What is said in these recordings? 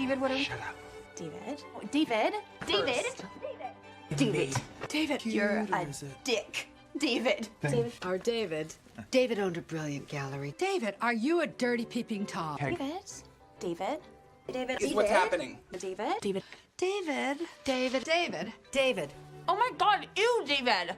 David, what are we? Shut up. David. David. David. David. David, you're a dick. David. David. Our David. David owned a brilliant gallery. David, are you a dirty peeping Tom? David. David. David. Is what's happening. David. David. David. David. David. David. Oh my God, ew, David.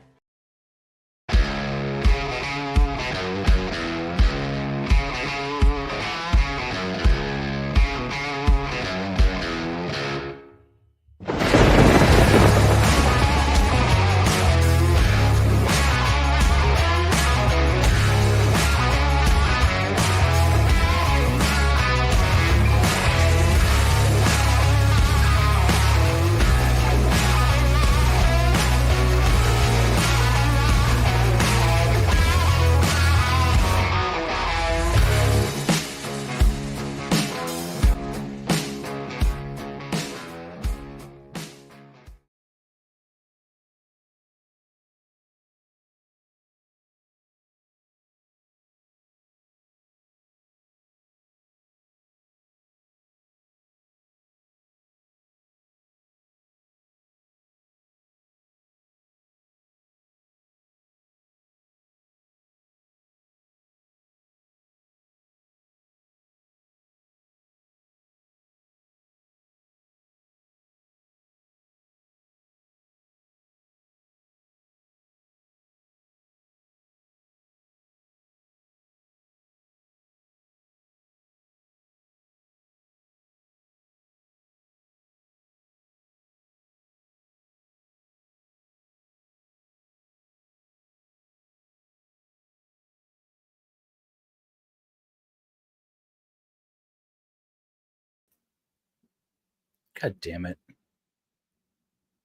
God damn it.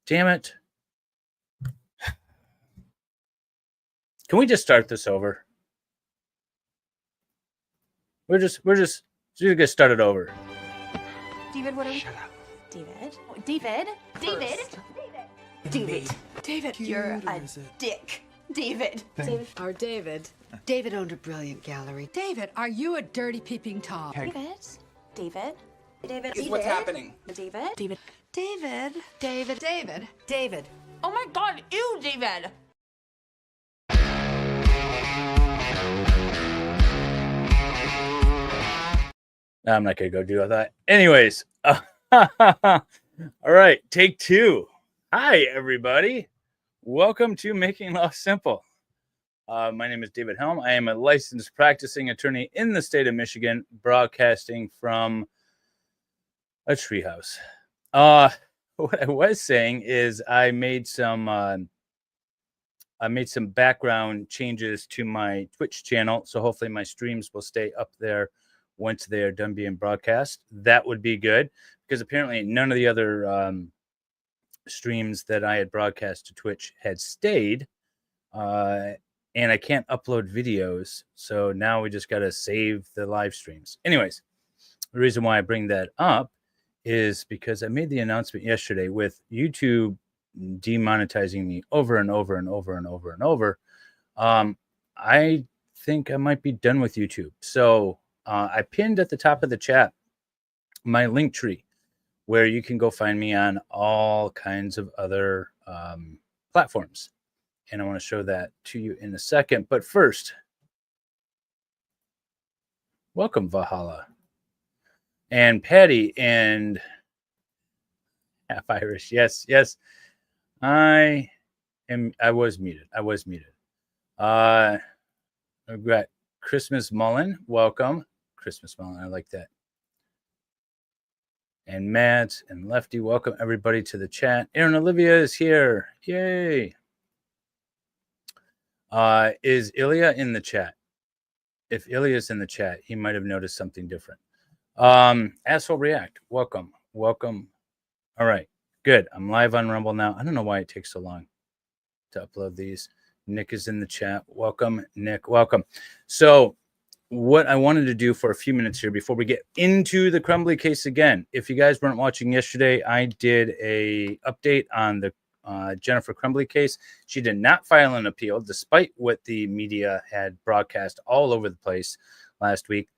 Damn it. Can we just start this over? We're just gonna start it over. David, what are we? Shut up. David. David. David. David. David, you're a dick. David. David. Our David. David owned a brilliant gallery. David, are you a dirty peeping Tom? David. David. David. Is what's happening. David. David. David. David. David. David. Oh my God, ew, David. I'm not gonna go do all that. Anyways, all right, take two. Hi, everybody. Welcome to Making Law Simple. My name is David Helm. I am a licensed practicing attorney in the state of Michigan, broadcasting from a treehouse. What I was saying is I made some background changes to my Twitch channel, so hopefully my streams will stay up there once they are done being broadcast. That would be good, because apparently none of the other streams that I had broadcast to Twitch had stayed, and I can't upload videos, so now we just got to save the live streams. Anyways, the reason why I bring that up is because I made the announcement yesterday with YouTube demonetizing me over and over and over and over and over. I think I might be done with YouTube. So I pinned at the top of the chat my link tree, where you can go find me on all kinds of other platforms. And I want to show that to you in a second. But first, welcome, Valhalla. And Patty and half Irish. Yes. I was muted. I've got Christmas Mullen. Welcome. Christmas Mullen. I like that. And Matt and Lefty. Welcome everybody to the chat. Aaron Olivia is here. Yay. Is Ilya in the chat? If Ilya's in the chat, he might have noticed something different. Asshole React, welcome. All right, good. I'm live on Rumble now. I don't know why it takes so long to upload these. Nick is in the chat. Welcome, Nick. Welcome. So what I wanted to do for a few minutes here before we get into the Crumbley case again, if you guys weren't watching yesterday, I did a update on the Jennifer Crumbley case. She did not file an appeal, despite what the media had broadcast all over the place last week.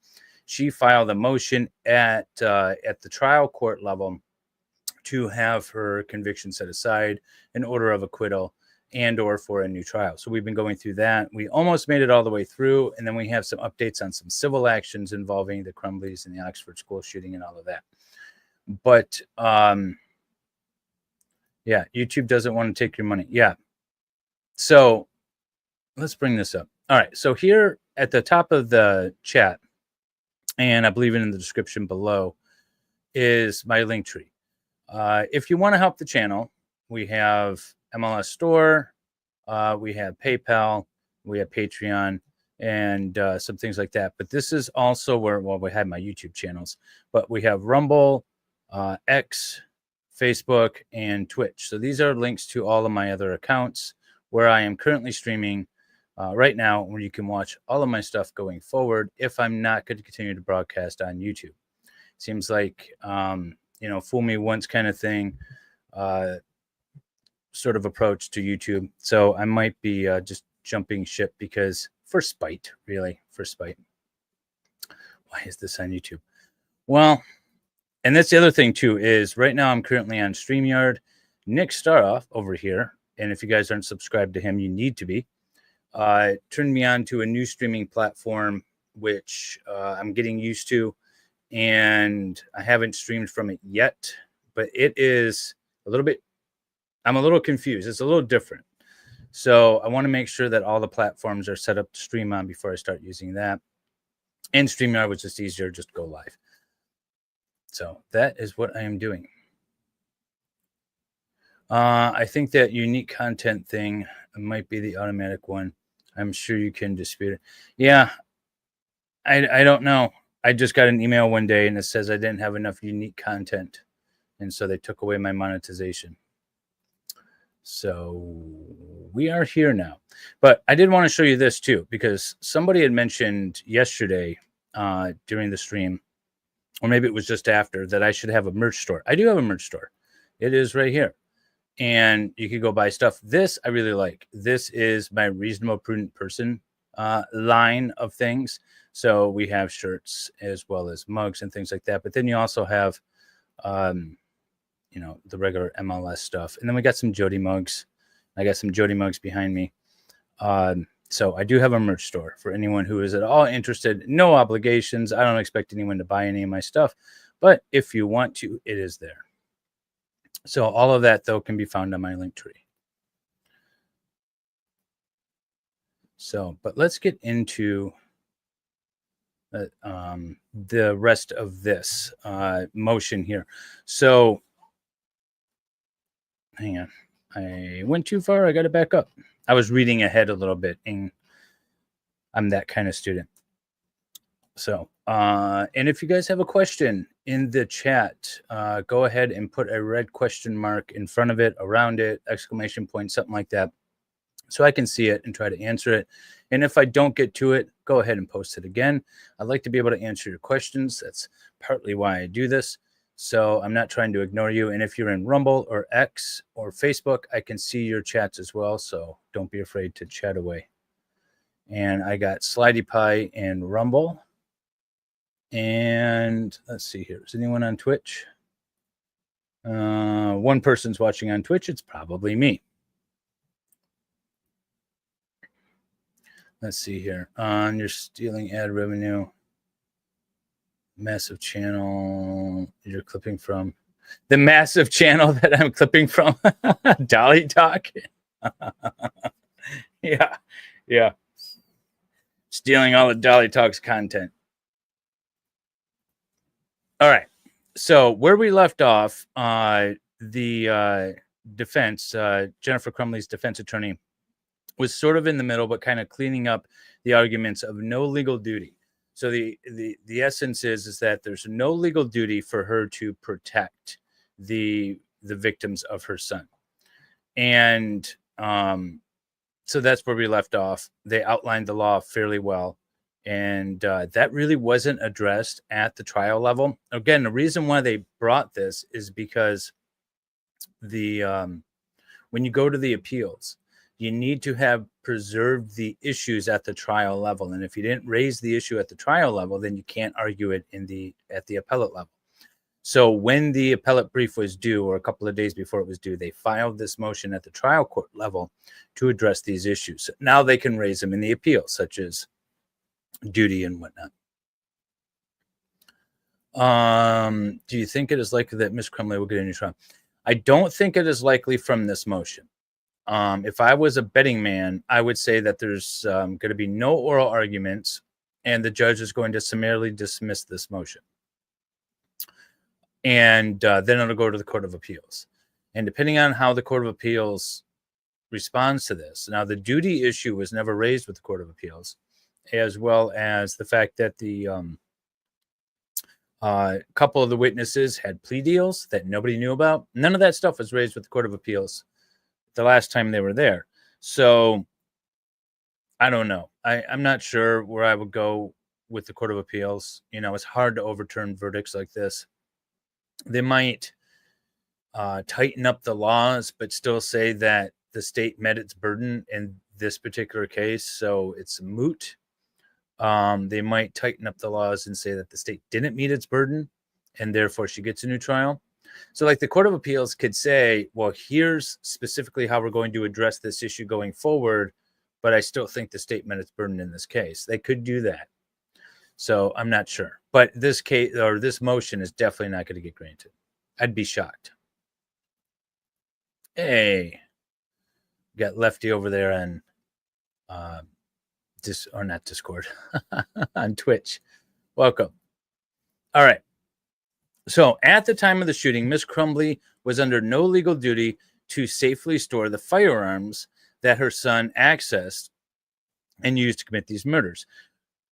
she filed a motion at the trial court level to have her conviction set aside, an order of acquittal, and or for a new trial. So we've been going through that. We almost made it all the way through, and then we have some updates on some civil actions involving the Crumbleys and the Oxford school shooting and all of that. But yeah, YouTube doesn't want to take your money. Yeah. So let's bring this up. All right. So here at the top of the chat, and I believe it in the description below, is my link tree. If you want to help the channel, we have MLS Store, we have PayPal, we have Patreon, and some things like that. But this is also where, well, we have my YouTube channels, but we have Rumble, X, Facebook, and Twitch. So these are links to all of my other accounts where I am currently streaming right now, where you can watch all of my stuff going forward if I'm not going to continue to broadcast on YouTube. Seems like, fool me once kind of thing. Sort of approach to YouTube. So I might be just jumping ship because for spite, really, for spite. Why is this on YouTube? Well, and that's the other thing too, is right now I'm currently on StreamYard. Nick Staroff over here, and if you guys aren't subscribed to him, you need to be, turned me on to a new streaming platform, which I'm getting used to, and I haven't streamed from it yet, but it is a little bit, I'm a little confused. It's a little different. So I want to make sure that all the platforms are set up to stream on before I start using that. And StreamYard was just easier, just go live. So that is what I am doing. I think that unique content thing might be the automatic one. I'm sure you can dispute it. Yeah, I don't know. I just got an email one day and it says I didn't have enough unique content. And so they took away my monetization. So we are here now. But I did want to show you this too, because somebody had mentioned yesterday during the stream, or maybe it was just after, that I should have a merch store. I do have a merch store. It is right here. And you can go buy stuff. This I really like. This is my Reasonable Prudent Person line of things. So we have shirts as well as mugs and things like that. But then you also have the regular MLS stuff. And then we got some Jody mugs. I got some Jody mugs behind me. So I do have a merch store for anyone who is at all interested. No obligations. I don't expect anyone to buy any of my stuff. But if you want to, it is there. So all of that, though, can be found on my link tree. So, but let's get into the rest of this motion here. So, hang on. I went too far. I got to back up. I was reading ahead a little bit, and I'm that kind of student. So, and if you guys have a question in the chat, go ahead and put a red question mark in front of it, around it, exclamation point, something like that, so I can see it and try to answer it. And if I don't get to it, go ahead and post it again. I'd like to be able to answer your questions. That's partly why I do this. So I'm not trying to ignore you. And if you're in Rumble or X or Facebook, I can see your chats as well. So don't be afraid to chat away. And I got Slidey Pie and Rumble. And let's see here. Is anyone on Twitch? One person's watching on Twitch. It's probably me. Let's see here. You're stealing ad revenue. Massive channel you're clipping from. The massive channel that I'm clipping from. Dolly Talk. Yeah. Stealing all of Dolly Talk's content. All right. So where we left off, the defense, Jennifer Crumbley's defense attorney, was sort of in the middle, but kind of cleaning up the arguments of no legal duty. So the essence is that there's no legal duty for her to protect the victims of her son. And so that's where we left off. They outlined the law fairly well. And that really wasn't addressed at the trial level. Again, the reason why they brought this is because when you go to the appeals, you need to have preserved the issues at the trial level. And if you didn't raise the issue at the trial level, then you can't argue it at the appellate level. So when the appellate brief was due, or a couple of days before it was due, they filed this motion at the trial court level to address these issues. Now they can raise them in the appeal, such as duty and whatnot. Do you think it is likely that Ms. Crumbley will get a new trial? I don't think it is likely from this motion. If I was a betting man, I would say that there's going to be no oral arguments, and the judge is going to summarily dismiss this motion. And then it'll go to the Court of Appeals. And depending on how the Court of Appeals responds to this, now the duty issue was never raised with the Court of Appeals, as well as the fact that the couple of the witnesses had plea deals that nobody knew about. None of that stuff was raised with the Court of Appeals the last time they were there. So I don't know. I'm not sure where I would go with the Court of Appeals. You know, it's hard to overturn verdicts like this. They might tighten up the laws, but still say that the state met its burden in this particular case, so it's moot. They might tighten up the laws and say that the state didn't meet its burden, and therefore she gets a new trial. So like the Court of Appeals could say, well, here's specifically how we're going to address this issue going forward, but I still think the state met its burden in this case. They could do that. So I'm not sure. But this case, or this motion, is definitely not going to get granted. I'd be shocked. Hey, got Lefty over there on not Discord, on Twitch. Welcome. All right. So at the time of the shooting, Ms. Crumbley was under no legal duty to safely store the firearms that her son accessed and used to commit these murders.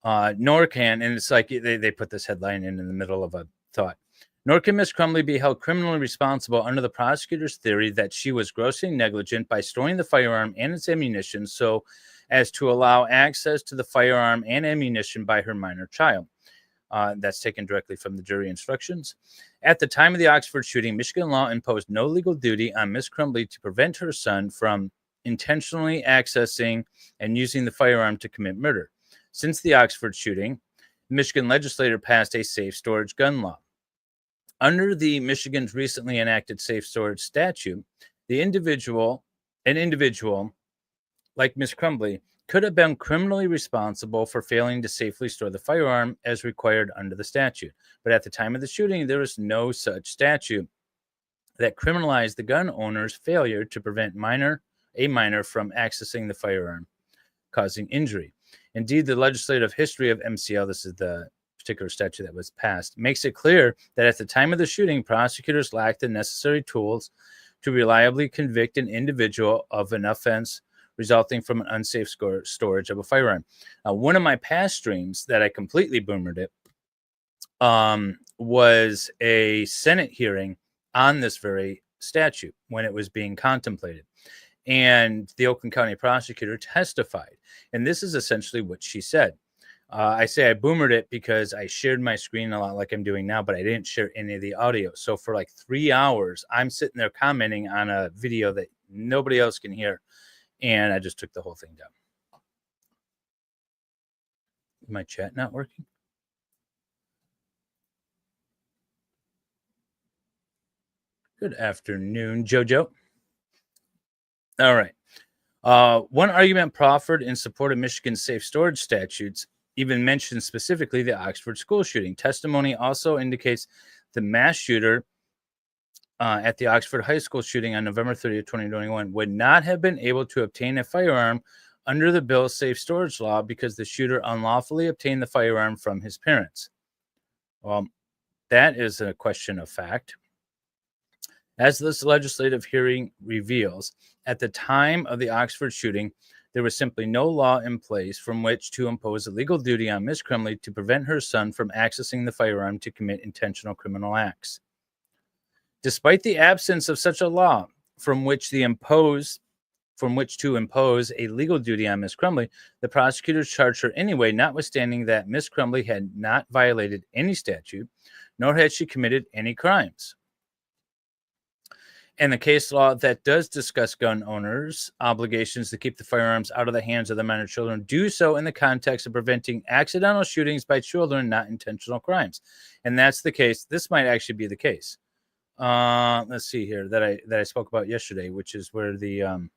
Nor can, and it's like they put this headline in the middle of a thought, nor can Ms. Crumbley be held criminally responsible under the prosecutor's theory that she was grossly negligent by storing the firearm and its ammunition so as to allow access to the firearm and ammunition by her minor child. That's taken directly from the jury instructions. At the time of the Oxford shooting, Michigan law imposed no legal duty on Ms. Crumbley to prevent her son from intentionally accessing and using the firearm to commit murder. Since the Oxford shooting, the Michigan legislature passed a safe storage gun law. Under the Michigan's recently enacted safe storage statute, an individual like Ms. Crumbley could have been criminally responsible for failing to safely store the firearm as required under the statute. But at the time of the shooting, there was no such statute that criminalized the gun owner's failure to prevent a minor from accessing the firearm, causing injury. Indeed, the legislative history of MCL, this is the particular statute that was passed, makes it clear that at the time of the shooting, prosecutors lacked the necessary tools to reliably convict an individual of an offense resulting from an unsafe storage of a firearm. One of my past streams that I completely boomered it was a Senate hearing on this very statute when it was being contemplated. And the Oakland County prosecutor testified. And this is essentially what she said. I say I boomered it because I shared my screen a lot like I'm doing now, but I didn't share any of the audio. So for like 3 hours, I'm sitting there commenting on a video that nobody else can hear. And I just took the whole thing down. Is my chat not working? Good afternoon, JoJo. All right. One argument proffered in support of Michigan's safe storage statutes even mentions specifically the Oxford school shooting. Testimony also indicates the mass shooter at the Oxford High School shooting on November 30th, 2021 would not have been able to obtain a firearm under the bill's safe storage law because the shooter unlawfully obtained the firearm from his parents. Well, that is a question of fact. As this legislative hearing reveals, at the time of the Oxford shooting, there was simply no law in place from which to impose a legal duty on Ms. Crumbley to prevent her son from accessing the firearm to commit intentional criminal acts. Despite the absence of such a law from which to impose a legal duty on Ms. Crumbley, the prosecutors charged her anyway, notwithstanding that Ms. Crumbley had not violated any statute, nor had she committed any crimes. And the case law that does discuss gun owners' obligations to keep the firearms out of the hands of the minor children do so in the context of preventing accidental shootings by children, not intentional crimes. And that's the case. This might actually be the case. Let's see here that I spoke about yesterday, which is where the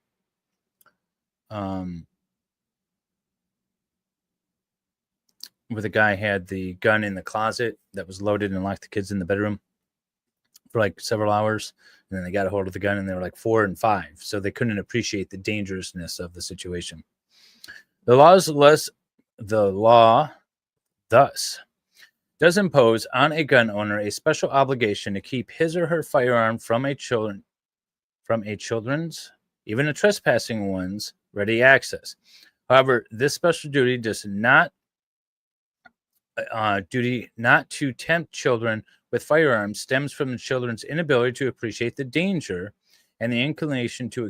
where the guy had the gun in the closet that was loaded and locked the kids in the bedroom for like several hours. And then they got a hold of the gun and they were like 4 and 5. So they couldn't appreciate the dangerousness of the situation. The law thus does impose on a gun owner a special obligation to keep his or her firearm from a children's, even a trespassing one's, ready access. However, this special duty does not to tempt children with firearms stems from the children's inability to appreciate the danger and the inclination to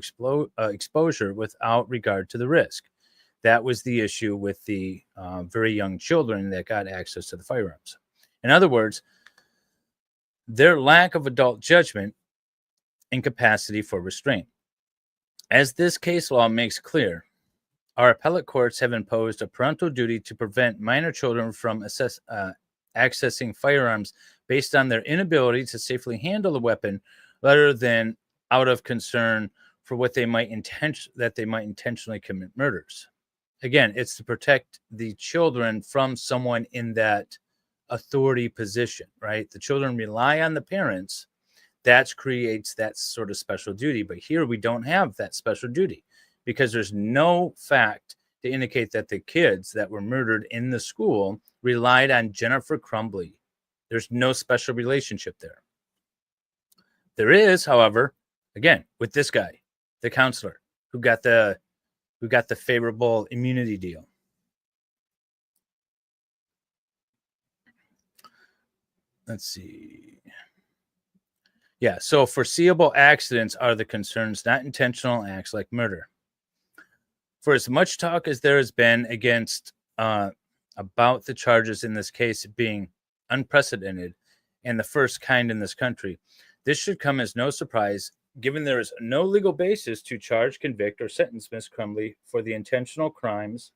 exposure without regard to the risk. That was the issue with the very young children that got access to the firearms. In other words, their lack of adult judgment and capacity for restraint. As this case law makes clear, our appellate courts have imposed a parental duty to prevent minor children from accessing firearms based on their inability to safely handle the weapon, rather than out of concern for what they might intentionally commit murders. Again, it's to protect the children from someone in that authority position, right? The children rely on the parents. That creates that sort of special duty. But here we don't have that special duty because there's no fact to indicate that the kids that were murdered in the school relied on Jennifer Crumbley. There's no special relationship there. There is, however, again, with this guy, the counselor, who got the favorable immunity deal. Let's see. Yeah, so foreseeable accidents are the concerns, not intentional acts like murder. For as much talk as there has been against about the charges in this case being unprecedented and the first kind in this country, this should come as no surprise, given there is no legal basis to charge, convict, or sentence Miss Crumbley for the intentional crimes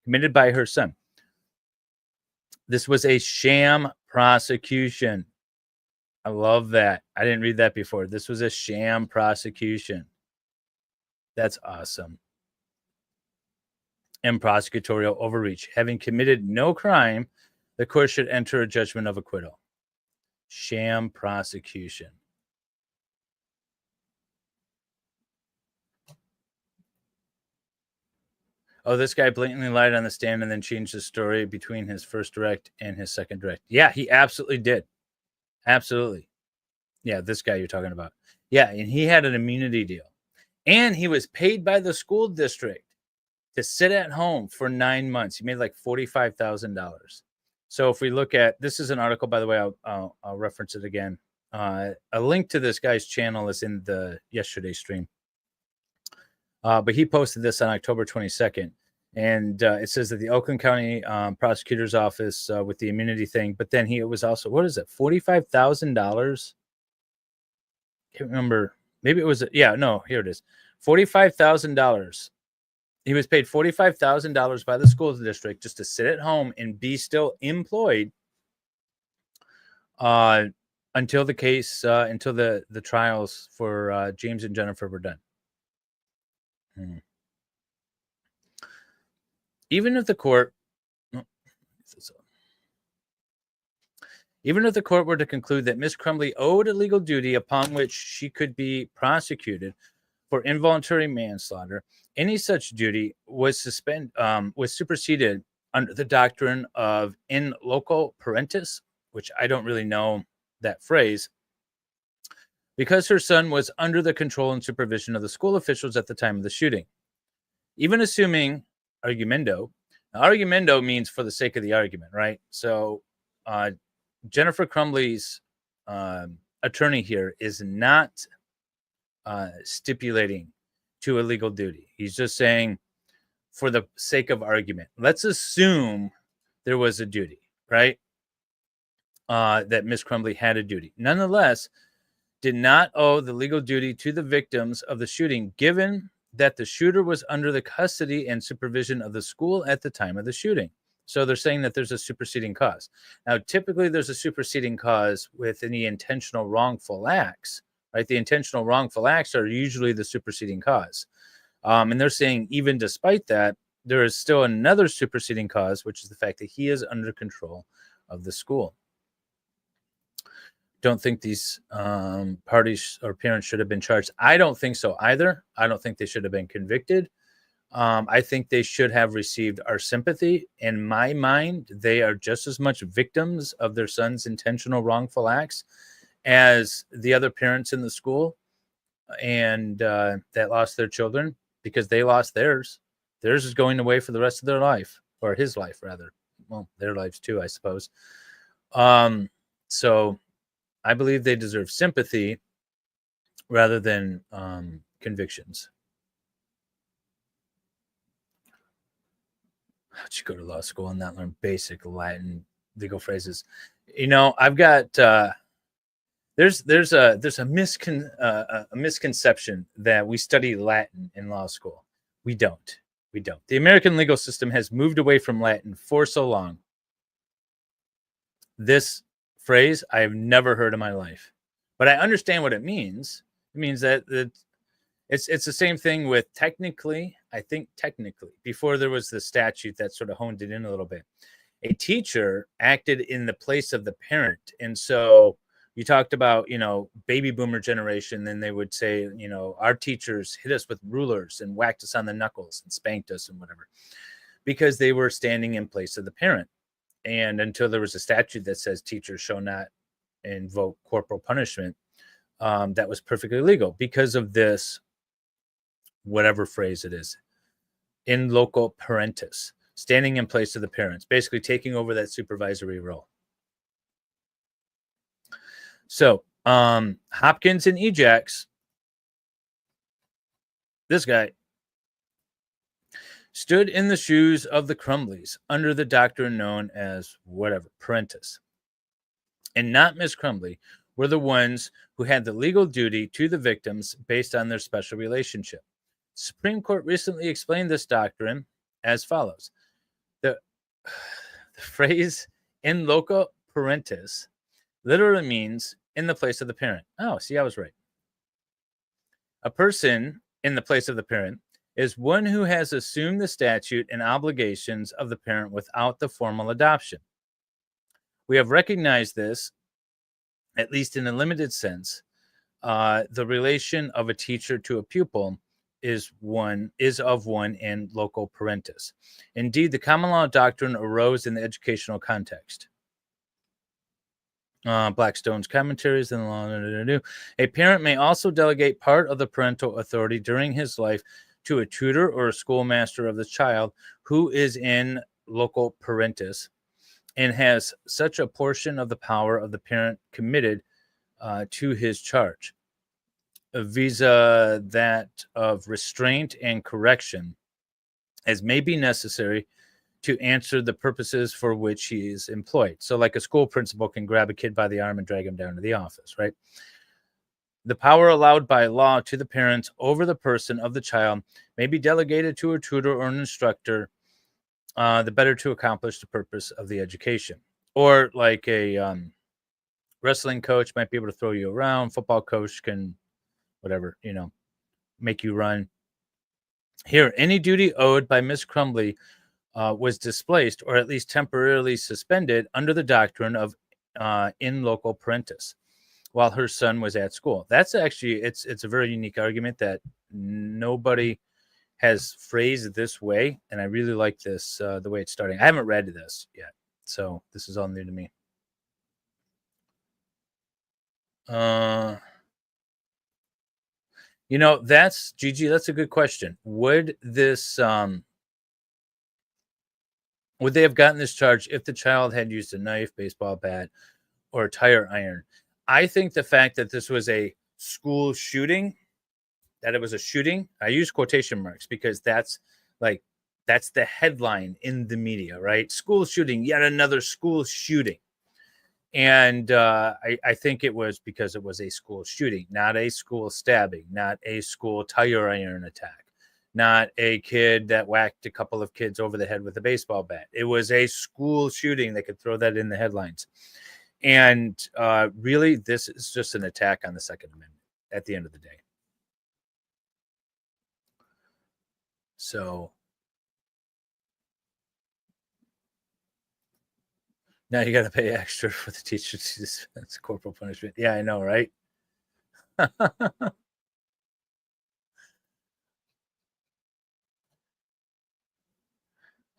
committed by her son. This was a sham prosecution. I love that. I didn't read that before. This was a sham prosecution. That's awesome. And prosecutorial overreach. Having committed no crime, the court should enter a judgment of acquittal. Sham prosecution. Oh, this guy blatantly lied on the stand and then changed the story between his first direct and his second direct. Yeah, he absolutely did. Absolutely. Yeah, this guy you're talking about. Yeah, and he had an immunity deal. And he was paid by the school district to sit at home for 9 months. He made like $45,000. So if we look at, this is an article, by the way, I'll reference it again. A link to this guy's channel is in the yesterday stream. But he posted this on October 22nd. And it says that the Oakland County Prosecutor's Office with the immunity thing, but then it was also, what is it, $45,000? Can't remember. Maybe it was, here it is. $45,000. He was paid $45,000 by the school district just to sit at home and be still employed until the case, until the trials for James and Jennifer were done. Even if the court were to conclude that Miss Crumbley owed a legal duty upon which she could be prosecuted for involuntary manslaughter, any such duty was superseded under the doctrine of in loco parentis, which I don't really know that phrase, because her son was under the control and supervision of the school officials at the time of the shooting. Even assuming argumento means for the sake of the argument, right? So Jennifer Crumbley's attorney here is not stipulating to a legal duty. He's just saying for the sake of argument. Let's assume there was a duty, right? That Miss Crumbley had a duty. Nonetheless, did not owe the legal duty to the victims of the shooting, given that the shooter was under the custody and supervision of the school at the time of the shooting. So they're saying that there's a superseding cause. Now, typically there's a superseding cause with any intentional wrongful acts, right? The intentional wrongful acts are usually the superseding cause. And they're saying even despite that, there is still another superseding cause, which is the fact that he is under control of the school. Don't think these parties or parents should have been charged. I don't think so either. I don't think they should have been convicted. I think they should have received our sympathy. In my mind, they are just as much victims of their son's intentional wrongful acts as the other parents in the school and that lost their children, because they lost theirs. Theirs is going away for the rest of their life, or his life rather. Well, their lives too, I suppose. So I believe they deserve sympathy rather than convictions. How'd you go to law school and not learn basic Latin legal phrases? You know, I've got there's a misconception that we study Latin in law school. We don't. The American legal system has moved away from Latin for so long. This phrase I have never heard in my life, but I understand what it means. It means that it's the same thing with technically. I think technically, before there was the statute that sort of honed it in a little bit, a teacher acted in the place of the parent. And so you talked about, baby boomer generation, then they would say, our teachers hit us with rulers and whacked us on the knuckles and spanked us and whatever, because they were standing in place of the parent. And until there was a statute that says teachers shall not invoke corporal punishment, that was perfectly legal because of this, whatever phrase it is, in loco parentis, standing in place of the parents, basically taking over that supervisory role. So Hopkins and Ejax, this guy stood in the shoes of the Crumbleys under the doctrine known as whatever, parentis. And not Miss Crumbley were the ones who had the legal duty to the victims based on their special relationship. The Supreme Court recently explained this doctrine as follows. The phrase in loco parentis literally means in the place of the parent. Oh, see, I was right. A person in the place of the parent is one who has assumed the statute and obligations of the parent without the formal adoption. We have recognized this, at least in a limited sense. The relation of a teacher to a pupil is of one in loco parentis. Indeed, the common law doctrine arose in the educational context. Blackstone's commentaries and the law. A parent may also delegate part of the parental authority during his life to a tutor or a schoolmaster of the child who is in loco parentis and has such a portion of the power of the parent committed to his charge, visa that of restraint and correction, as may be necessary to answer the purposes for which he is employed. So like a school principal can grab a kid by the arm and drag him down to the office, right? The power allowed by law to the parents over the person of the child may be delegated to a tutor or an instructor, the better to accomplish the purpose of the education. Or like a wrestling coach might be able to throw you around. Football coach can, whatever, make you run. Here, any duty owed by Miss Crumbley was displaced or at least temporarily suspended under the doctrine of in loco parentis while her son was at school. That's actually, it's a very unique argument that nobody has phrased this way, and I really like this, the way it's starting. I haven't read this yet, so this is all new to me. That's Gigi. That's a good question. Would this would they have gotten this charge if the child had used a knife, baseball bat, or a tire iron? I think the fact that this was a school shooting, that it was a shooting, I use quotation marks because that's the headline in the media, right? School shooting, yet another school shooting. And I think it was because it was a school shooting, not a school stabbing, not a school tire iron attack, not a kid that whacked a couple of kids over the head with a baseball bat. It was a school shooting. They could throw that in the headlines. And really, this is just an attack on the Second Amendment at the end of the day. So now you got to pay extra for the teacher to dispense corporal punishment. Yeah, I know, right?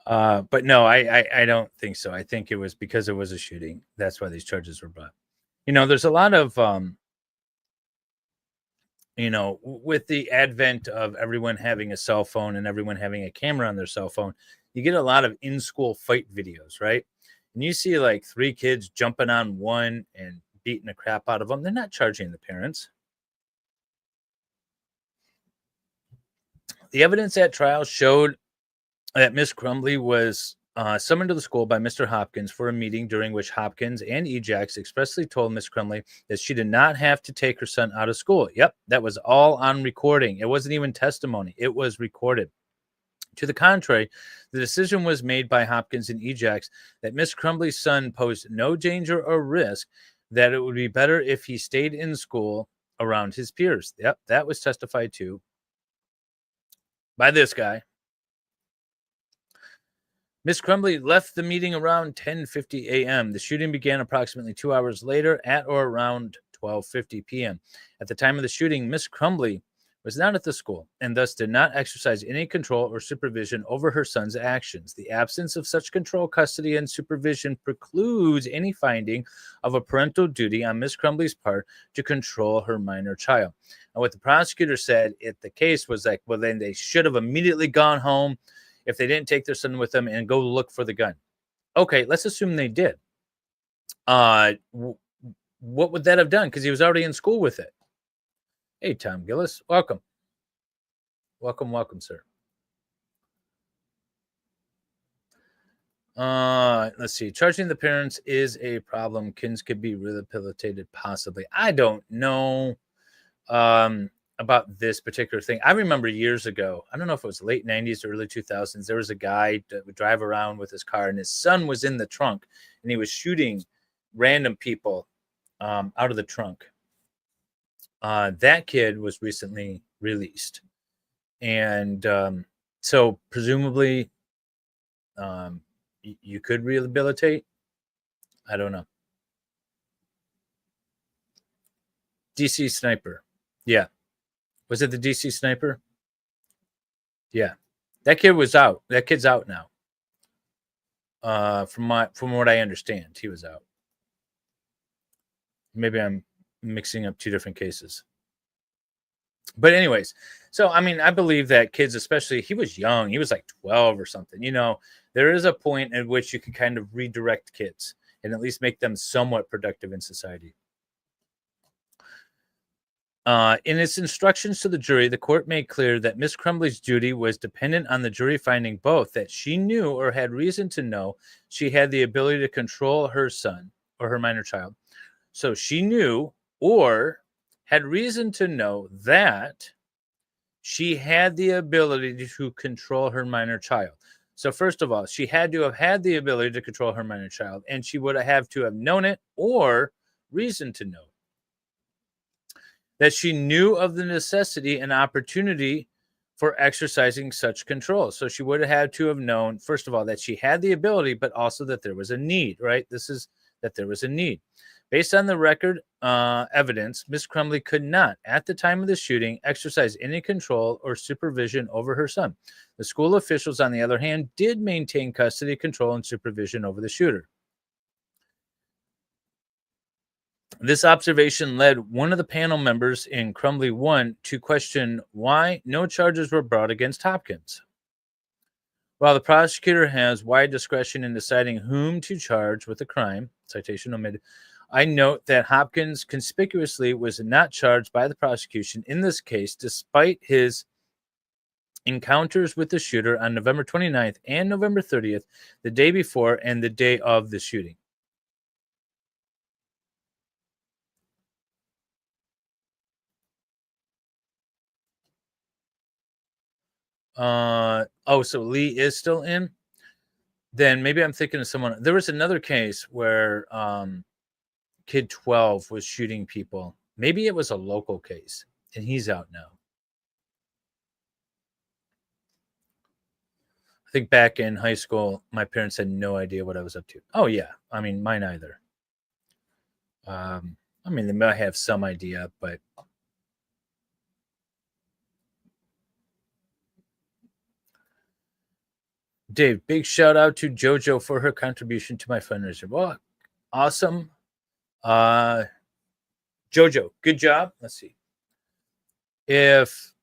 But no, I don't think so. I think it was because it was a shooting. That's why these charges were brought. There's a lot of, with the advent of everyone having a cell phone and everyone having a camera on their cell phone, you get a lot of in-school fight videos, right? And you see like 3 kids jumping on one and beating the crap out of them. They're not charging the parents. The evidence at trial showed that Miss Crumbley was summoned to the school by Mr. Hopkins for a meeting during which Hopkins and Ejax expressly told Miss Crumbley that she did not have to take her son out of school. Yep, that was all on recording. It wasn't even testimony. It was recorded. To the contrary, the decision was made by Hopkins and Ejax that Miss Crumbley's son posed no danger or risk, that it would be better if he stayed in school around his peers. Yep, that was testified to by this guy. Miss Crumbley left the meeting around 10:50 a.m. The shooting began approximately 2 hours later at or around 12:50 p.m. At the time of the shooting, Miss Crumbley was not at the school and thus did not exercise any control or supervision over her son's actions. The absence of such control, custody, and supervision precludes any finding of a parental duty on Miss Crumbley's part to control her minor child. And what the prosecutor said at the case was like, well, then they should have immediately gone home if they didn't take their son with them and go look for the gun. Okay, let's assume they did. What would that have done? Because he was already in school with it. Hey, Tom Gillis, welcome. Welcome, sir. Let's see. Charging the parents is a problem. Kids could be rehabilitated, possibly. I don't know about this particular thing. I remember years ago, I don't know if it was late 90s or early 2000s, there was a guy that would drive around with his car and his son was in the trunk and he was shooting random people out of the trunk. That kid was recently released. And so presumably you could rehabilitate. I don't know. DC Sniper. Yeah. Was it the DC Sniper? Yeah. That kid was out. That kid's out now. From what I understand, he was out. Maybe I'm mixing up 2 different cases. But anyways, so I mean, I believe that kids, especially, he was young. He was like 12 or something. There is a point at which you can kind of redirect kids and at least make them somewhat productive in society. In its instructions to the jury, the court made clear that Miss Crumbley's duty was dependent on the jury finding both that she knew or had reason to know she had the ability to control her son or her minor child. So she knew or had reason to know that she had the ability to control her minor child. So first of all, she had to have had the ability to control her minor child, and she would have to have known it or reason to know that she knew of the necessity and opportunity for exercising such control. So she would have had to have known, first of all, that she had the ability, but also that there was a need, right? This is that there was a need. Based on the record evidence, Miss Crumbley could not, at the time of the shooting, exercise any control or supervision over her son. The school officials, on the other hand, did maintain custody, control, and supervision over the shooter. This observation led one of the panel members in Crumbley 1 to question why no charges were brought against Hopkins. While the prosecutor has wide discretion in deciding whom to charge with a crime, citation omitted, I note that Hopkins conspicuously was not charged by the prosecution in this case, despite his encounters with the shooter on November 29th and November 30th, the day before and the day of the shooting. So Lee is still in. Then maybe I'm thinking of someone. There was another case where kid 12 was shooting people. Maybe it was a local case, and he's out now. I think back in high school, my parents had no idea what I was up to. Oh, yeah. I mean, mine either. I mean, they might have some idea, but Dave, big shout out to JoJo for her contribution to my fundraiser. Well, awesome. JoJo, good job. Let's see. If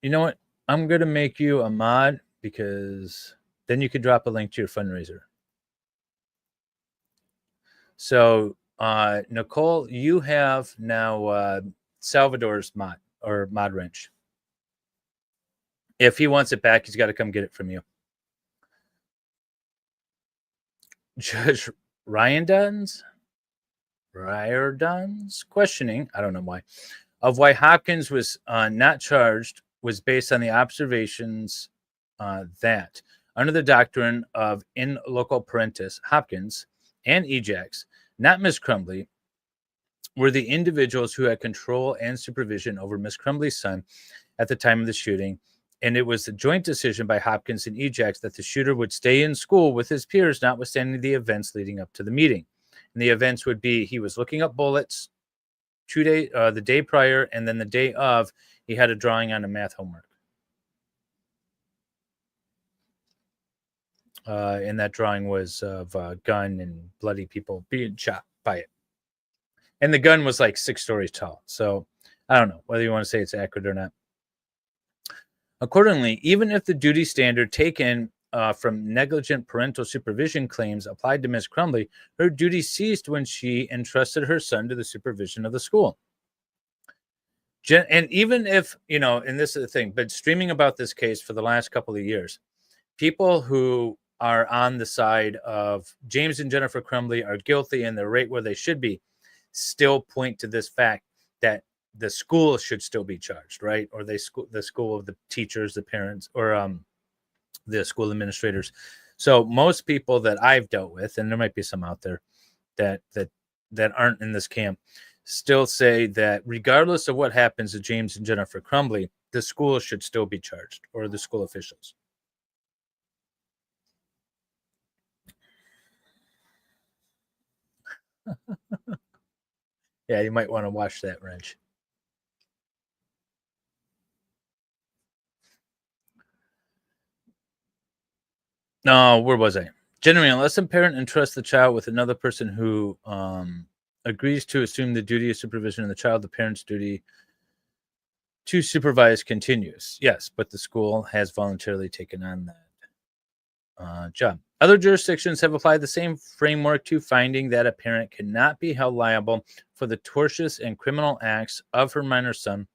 you know what, I'm going to make you a mod because then you could drop a link to your fundraiser. So, Nicole, you have now Salvador's mod or mod wrench. If he wants it back, he's got to come get it from you. Judge Ryerden's questioning, I don't know why, of why Hopkins was not charged was based on the observations that under the doctrine of in loco parentis, Hopkins and Ejax, not Ms. Crumbley, were the individuals who had control and supervision over Ms. Crumbley's son at the time of the shooting. And it was the joint decision by Hopkins and Ejax that the shooter would stay in school with his peers, notwithstanding the events leading up to the meeting. And the events would be he was looking up bullets the day prior, and then the day of, he had a drawing on a math homework. And that drawing was of a gun and bloody people being shot by it. And the gun was like 6 stories tall. So I don't know whether you want to say it's accurate or not. Accordingly, even if the duty standard taken from negligent parental supervision claims applied to Ms. Crumbley, her duty ceased when she entrusted her son to the supervision of the school. And even if, and this is the thing, but streaming about this case for the last couple of years, people who are on the side of James and Jennifer Crumbley are guilty and they're right where they should be, still point to this fact that the school should still be charged, right? Or the school of the teachers, the parents, or the school administrators. So most people that I've dealt with, and there might be some out there that aren't in this camp, still say that regardless of what happens to James and Jennifer Crumbley, the school should still be charged, or the school officials. Yeah, you might want to watch that, Wrench. No, where was I? Generally, unless a parent entrusts the child with another person who agrees to assume the duty of supervision of the child, the parent's duty to supervise continues. Yes, but the school has voluntarily taken on that job. Other jurisdictions have applied the same framework to finding that a parent cannot be held liable for the tortious and criminal acts of her minor son,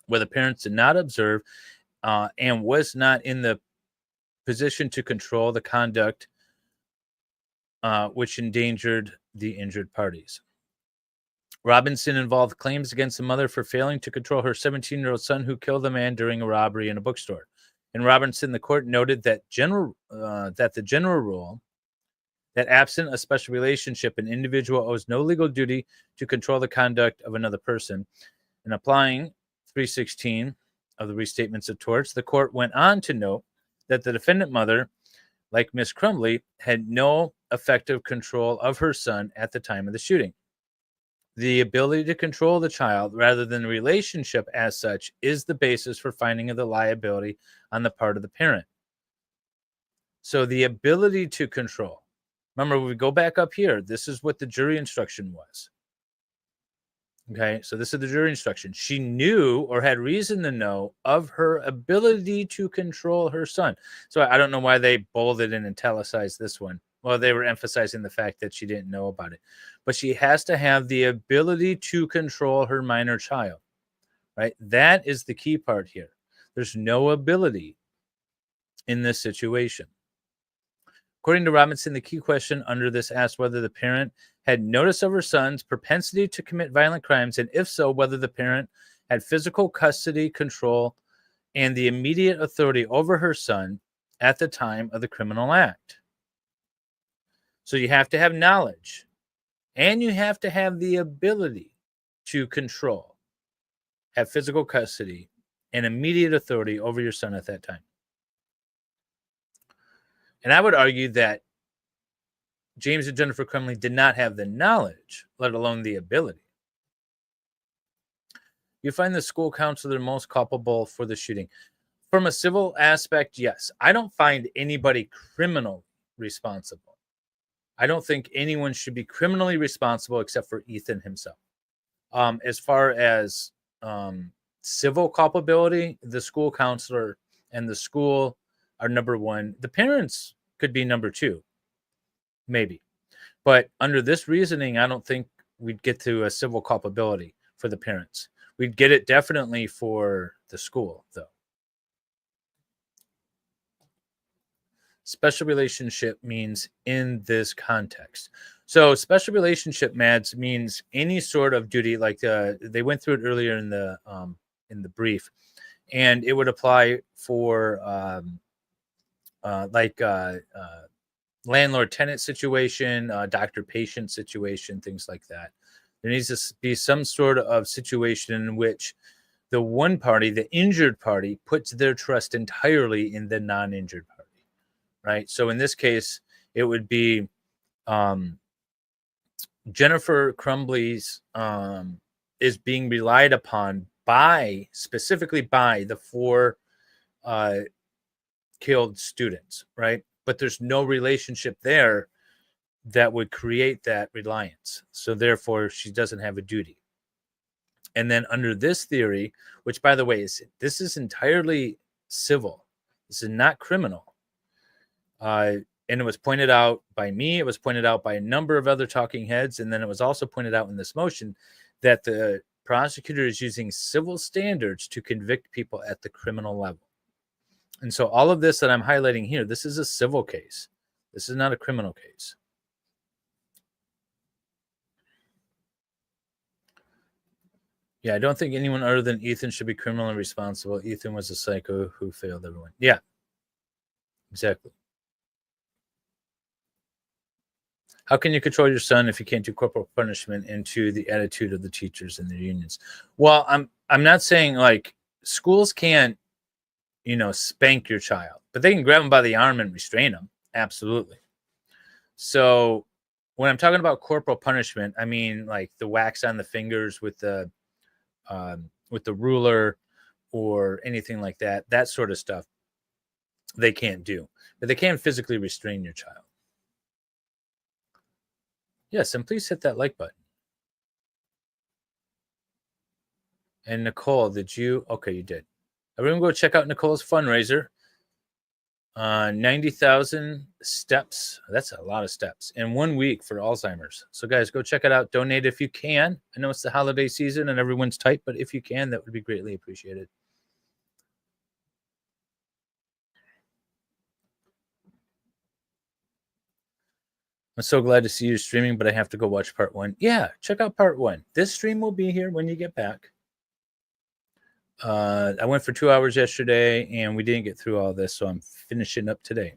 where the parents did not observe and was not in the position to control the conduct which endangered the injured parties. Robinson involved claims against the mother for failing to control her 17-year-old son who killed a man during a robbery in a bookstore. In Robinson, the court noted that the general rule that absent a special relationship, an individual owes no legal duty to control the conduct of another person. In applying 316 of the Restatements of Torts, the court went on to note that the defendant mother, like Miss Crumbley, had no effective control of her son at the time of the shooting. The ability to control the child rather than the relationship as such is the basis for finding of the liability on the part of the parent. So the ability to control. Remember, we go back up here. This is what the jury instruction was. Okay, so this is the jury instruction. She knew or had reason to know of her ability to control her son. So I don't know why they bolded and italicized this one. Well, they were emphasizing the fact that she didn't know about it. But she has to have the ability to control her minor child, right? That is the key part here. There's no ability in this situation. According to Robinson, the key question under this asked whether the parent had notice of her son's propensity to commit violent crimes, and if so, whether the parent had physical custody, control, and the immediate authority over her son at the time of the criminal act. So you have to have knowledge, and you have to have the ability to control, have physical custody, and immediate authority over your son at that time. And I would argue that James and Jennifer Crumbley did not have the knowledge, let alone the ability. You find the school counselor most culpable for the shooting. From a civil aspect, yes. I don't find anybody criminally responsible. I don't think anyone should be criminally responsible except for Ethan himself. As far as civil culpability, the school counselor and the school are number one. The parents could be number two, maybe. But under this reasoning, I don't think we'd get to a civil culpability for the parents. We'd get it definitely for the school, though. Special relationship means in this context. So special relationship, Mads, means any sort of duty, like they went through it earlier in the brief, and it would apply for landlord-tenant situation, doctor-patient situation, things like that. There needs to be some sort of situation in which the one party, the injured party, puts their trust entirely in the non-injured party, right? So in this case, it would be Jennifer Crumbley's is being relied upon specifically by the 4 killed students, right? But there's no relationship there that would create that reliance. So therefore, she doesn't have a duty. And then under this theory, which by the way, this is entirely civil. This is not criminal. And it was pointed out by me. It was pointed out by a number of other talking heads. And then it was also pointed out in this motion that the prosecutor is using civil standards to convict people at the criminal level. And so all of this that I'm highlighting here, this is a civil case. This is not a criminal case. Yeah, I don't think anyone other than Ethan should be criminally responsible. Ethan was a psycho who failed everyone. Yeah, exactly. How can you control your son if you can't do corporal punishment into the attitude of the teachers and their unions? Well, I'm not saying like schools can't, spank your child, but they can grab them by the arm and restrain them. Absolutely. So when I'm talking about corporal punishment, I mean like the wax on the fingers with the ruler or anything like that, that sort of stuff they can't do, but they can physically restrain your child. Yes, and please hit that like button. And Nicole, did you? Okay, you did. Everyone go check out Nicole's fundraiser. 90,000 steps. That's a lot of steps in 1 week for Alzheimer's. So guys, go check it out. Donate if you can. I know it's the holiday season and everyone's tight, but if you can, that would be greatly appreciated. I'm so glad to see you streaming, but I have to go watch part 1. Yeah, check out part 1. This stream will be here when you get back. I went for 2 hours yesterday, and we didn't get through all this, so I'm finishing up today.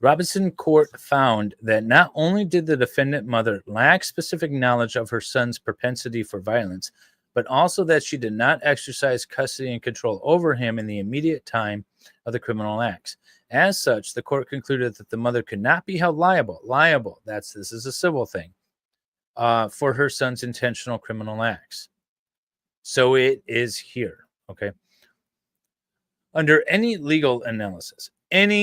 Robinson Court found that not only did the defendant mother lack specific knowledge of her son's propensity for violence, but also that she did not exercise custody and control over him in the immediate time of the criminal acts. As such, the court concluded that the mother could not be held liable, this is a civil thing, for her son's intentional criminal acts. So it is here, okay? Under any legal analysis, Miss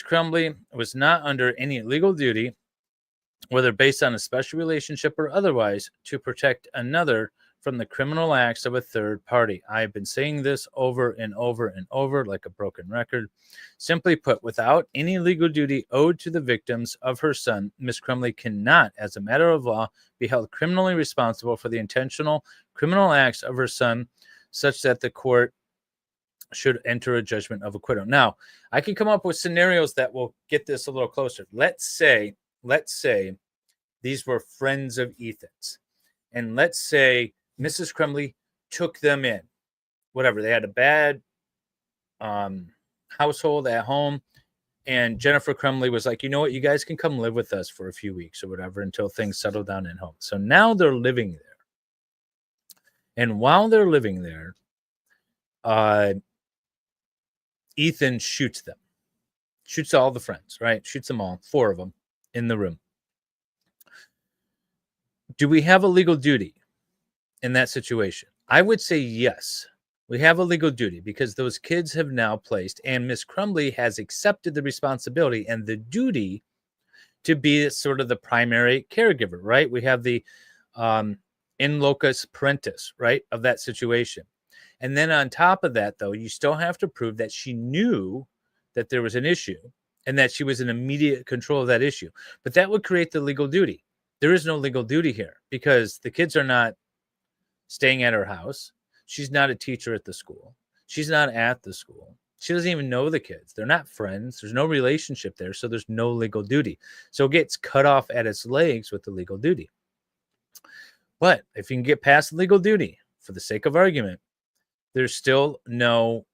Crumbley was not under any legal duty, whether based on a special relationship or otherwise, to protect another from the criminal acts of a third party. I've been saying this over and over and over like a broken record. Simply put, without any legal duty owed to the victims of her son, Miss Crumbley cannot, as a matter of law, be held criminally responsible for the intentional criminal acts of her son, such that the court should enter a judgment of acquittal. Now, I can come up with scenarios that will get this a little closer. Let's say these were friends of Ethan's, and let's say Mrs. Crumbley took them in, whatever. They had a bad household at home. And Jennifer Crumbley was like, you know what? You guys can come live with us for a few weeks or whatever until things settle down at home. So now they're living there. And while they're living there, Ethan shoots them. Shoots all the friends, right? Shoots them all, 4 of them in the room. Do we have a legal duty in that situation? I would say yes. We have a legal duty because those kids have now placed, and Miss Crumbley has accepted the responsibility and the duty to be sort of the primary caregiver, right? We have the in locus parentis, right, of that situation. And then on top of that, though, you still have to prove that she knew that there was an issue and that she was in immediate control of that issue. But that would create the legal duty. There is no legal duty here because the kids are not staying at her house. She's not a teacher at the school. She's not at the school. She doesn't even know the kids. They're not friends. There's no relationship there. So there's no legal duty. So it gets cut off at its legs with the legal duty. But if you can get past the legal duty, for the sake of argument, there's still no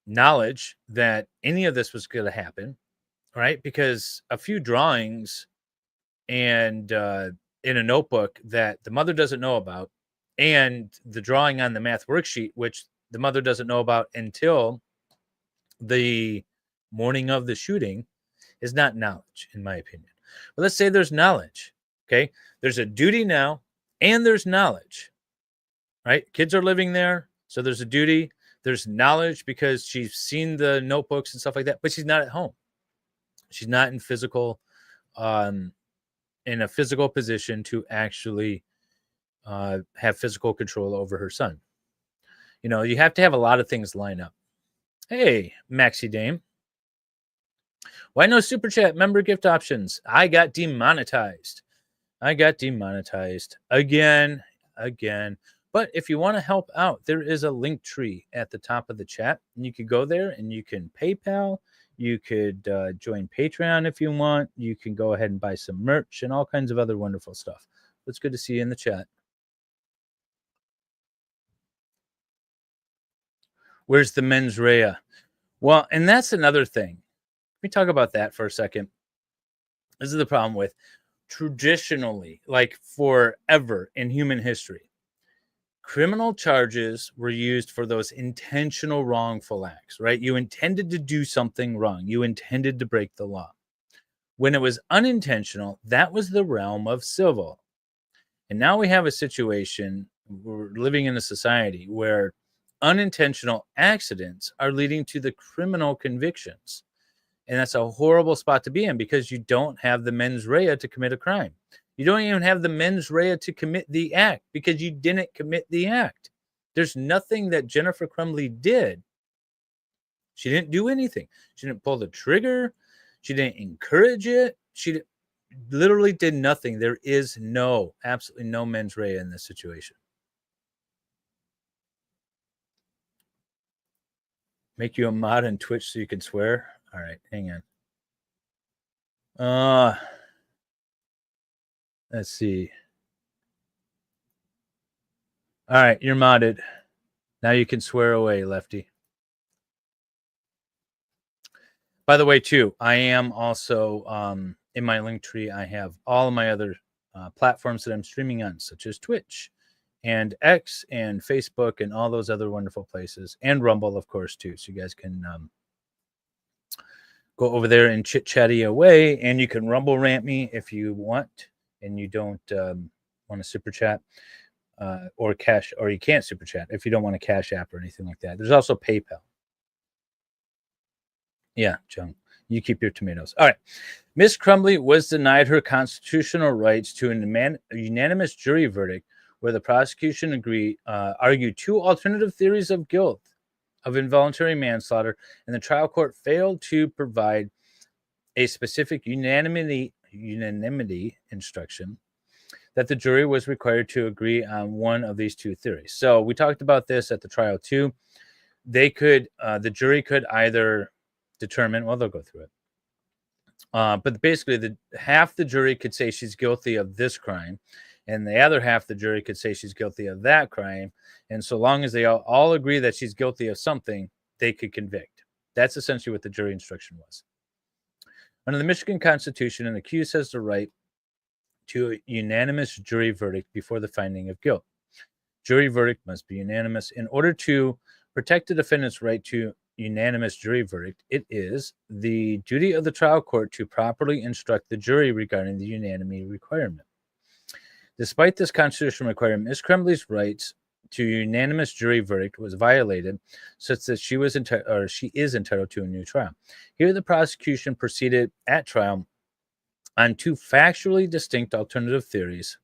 knowledge that any of this was going to happen, right? Because a few drawings and in a notebook that the mother doesn't know about, and the drawing on the math worksheet, which the mother doesn't know about until the morning of the shooting, is not knowledge, in my opinion. But let's say there's knowledge, okay? There's a duty now, and there's knowledge, right? Kids are living there, so there's a duty. There's knowledge because she's seen the notebooks and stuff like that, but she's not at home. She's not in physical, in a physical position to actually have physical control over her son. You know, you have to have a lot of things line up. Hey, Maxi Dame. Why no super chat member gift options? I got demonetized. Again. But if you want to help out, there is a link tree at the top of the chat. And you could go there and you can PayPal. You could join Patreon if you want. You can go ahead and buy some merch and all kinds of other wonderful stuff. It's good to see you in the chat. Where's the mens rea? Well, and that's another thing. Let me talk about that for a second. This is the problem with traditionally, like forever in human history, criminal charges were used for those intentional wrongful acts, right? You intended to do something wrong. You intended to break the law. When it was unintentional, that was the realm of civil. And now we have a situation, we're living in a society where unintentional accidents are leading to the criminal convictions. And that's a horrible spot to be in because you don't have the mens rea to commit a crime. You don't even have the mens rea to commit the act because you didn't commit the act. There's nothing that Jennifer Crumbley did. She didn't do anything. She didn't pull the trigger. She didn't encourage it. She literally did nothing. There is absolutely no mens rea in this situation. Make you a mod on Twitch so you can swear? All right, hang on. Let's see. All right, you're modded. Now you can swear away, Lefty. By the way, too, I am also in my link tree. I have all of my other platforms that I'm streaming on, such as Twitch and X and Facebook and all those other wonderful places, and Rumble, of course, too. So you guys can go over there and chit-chatty away, and you can Rumble rant me if you want, and you don't want to super chat or cash, or you can't super chat if you don't want a cash app or anything like that. There's also PayPal. Yeah, Jung, you keep your tomatoes. All right. Miss Crumbley was denied her constitutional rights to a unanimous jury verdict where the prosecution argued 2 alternative theories of guilt of involuntary manslaughter, and the trial court failed to provide a specific unanimity instruction that the jury was required to agree on one of these 2 theories. So we talked about this at the trial too. They could, the jury could either determine, well, they'll go through it. But basically, half the jury could say she's guilty of this crime, and the other half of the jury could say she's guilty of that crime. And so long as they all agree that she's guilty of something, they could convict. That's essentially what the jury instruction was. Under the Michigan Constitution, an accused has the right to a unanimous jury verdict before the finding of guilt. Jury verdict must be unanimous. In order to protect the defendant's right to unanimous jury verdict, it is the duty of the trial court to properly instruct the jury regarding the unanimity requirement. Despite this constitutional requirement, Ms. Crumbley's rights to unanimous jury verdict was violated, such that she is entitled to a new trial. Here, the prosecution proceeded at trial on two factually distinct alternative theories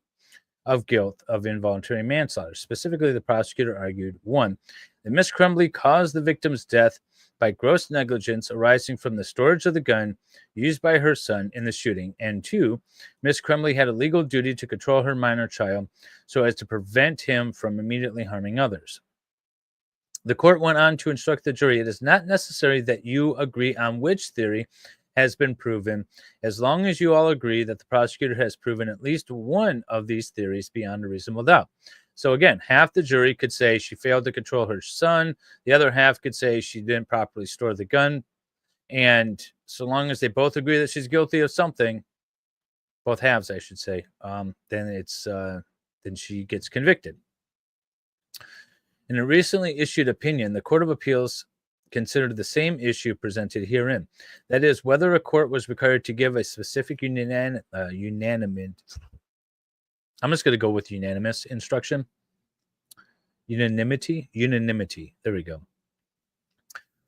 of guilt of involuntary manslaughter. Specifically, the prosecutor argued, 1, that Ms. Crumbley caused the victim's death by gross negligence arising from the storage of the gun used by her son in the shooting, and 2, Ms. Crumbley had a legal duty to control her minor child so as to prevent him from immediately harming others. The court went on to instruct the jury, it is not necessary that you agree on which theory has been proven, as long as you all agree that the prosecutor has proven at least one of these theories beyond a reasonable doubt. So again, half the jury could say she failed to control her son. The other half could say she didn't properly store the gun. And so long as they both agree that she's guilty of something, both halves, I should say, then she gets convicted. In a recently issued opinion, the Court of Appeals considered the same issue presented herein. That is, whether a court was required to give a specific unanimous, I'm just going to go with unanimous instruction. Unanimity. There we go.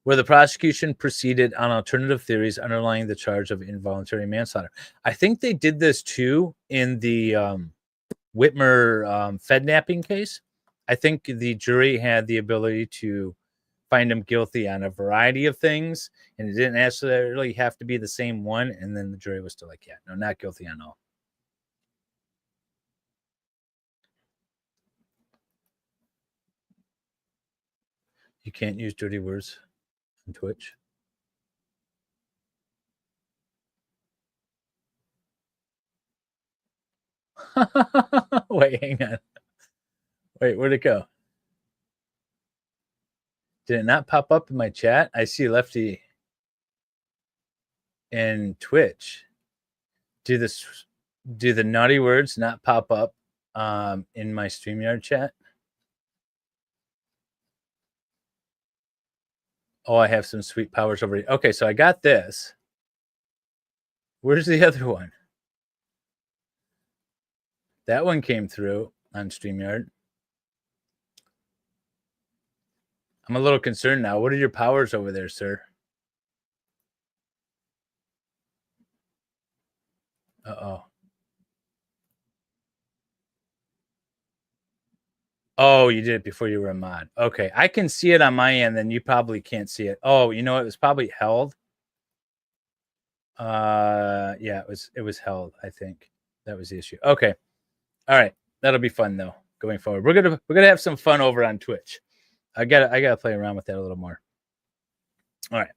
Where the prosecution proceeded on alternative theories underlying the charge of involuntary manslaughter. I think they did this too in the Whitmer Fednapping case. I think the jury had the ability to find him guilty on a variety of things, and it didn't necessarily have to be the same one. And then the jury was still like, yeah, no, not guilty on all. You can't use dirty words on Twitch. Wait, hang on. Wait, where'd it go? Did it not pop up in my chat? I see Lefty and Twitch. Do the naughty words not pop up in my StreamYard chat? Oh, I have some sweet powers over here. Okay, so I got this. Where's the other one? That one came through on StreamYard. I'm a little concerned now. What are your powers over there, sir? Uh-oh. Oh, you did it before you were a mod. Okay, I can see it on my end, then you probably can't see it. Oh, you know, it was probably held. Yeah, it was held, I think. That was the issue. Okay. All right. That'll be fun though, going forward. We're gonna have some fun over on Twitch. I gotta play around with that a little more. All right.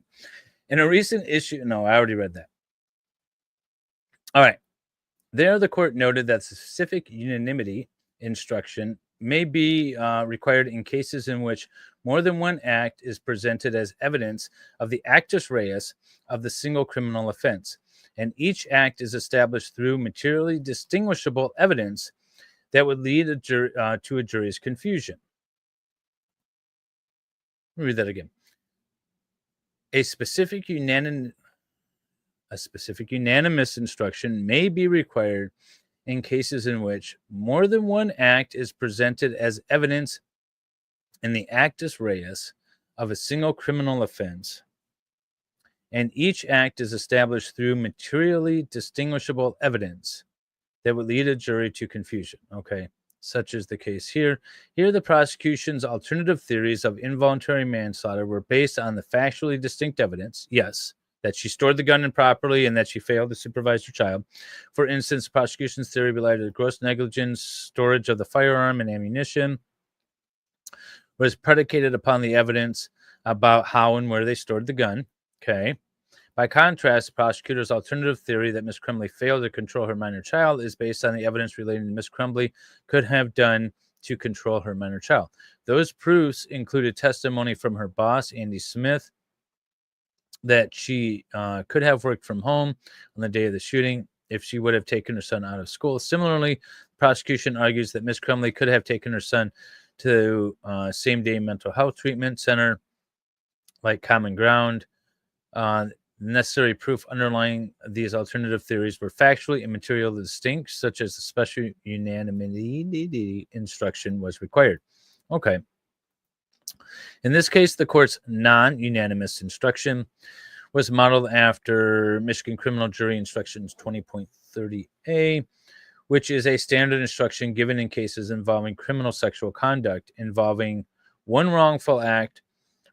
In a recent issue, no, I already read that. All right. There, the court noted that specific unanimity instruction may be required in cases in which more than one act is presented as evidence of the actus reus of the single criminal offense, and each act is established through materially distinguishable evidence that would lead to a jury's confusion. Let me read that again. A specific unanimous instruction may be required in cases in which more than one act is presented as evidence in the actus reus of a single criminal offense, and each act is established through materially distinguishable evidence that would lead a jury to confusion. Okay, such is the case here. Here, the prosecution's alternative theories of involuntary manslaughter were based on the factually distinct evidence, yes, that she stored the gun improperly and that she failed to supervise her child. For instance, the prosecution's theory related to gross negligence, storage of the firearm and ammunition, was predicated upon the evidence about how and where they stored the gun. Okay. By contrast, the prosecutor's alternative theory that Ms. Crumbley failed to control her minor child is based on the evidence relating to Ms. Crumbley could have done to control her minor child. Those proofs included testimony from her boss, Andy Smith, that she could have worked from home on the day of the shooting if she would have taken her son out of school. Similarly, the prosecution argues that Ms. Crumbley could have taken her son to same-day mental health treatment center like Common Ground. Necessary proof underlying these alternative theories were factually and materially distinct, such as the special unanimity instruction was required. Okay. In this case, the court's non-unanimous instruction was modeled after Michigan Criminal Jury Instructions 20.30a, which is a standard instruction given in cases involving criminal sexual conduct involving one wrongful act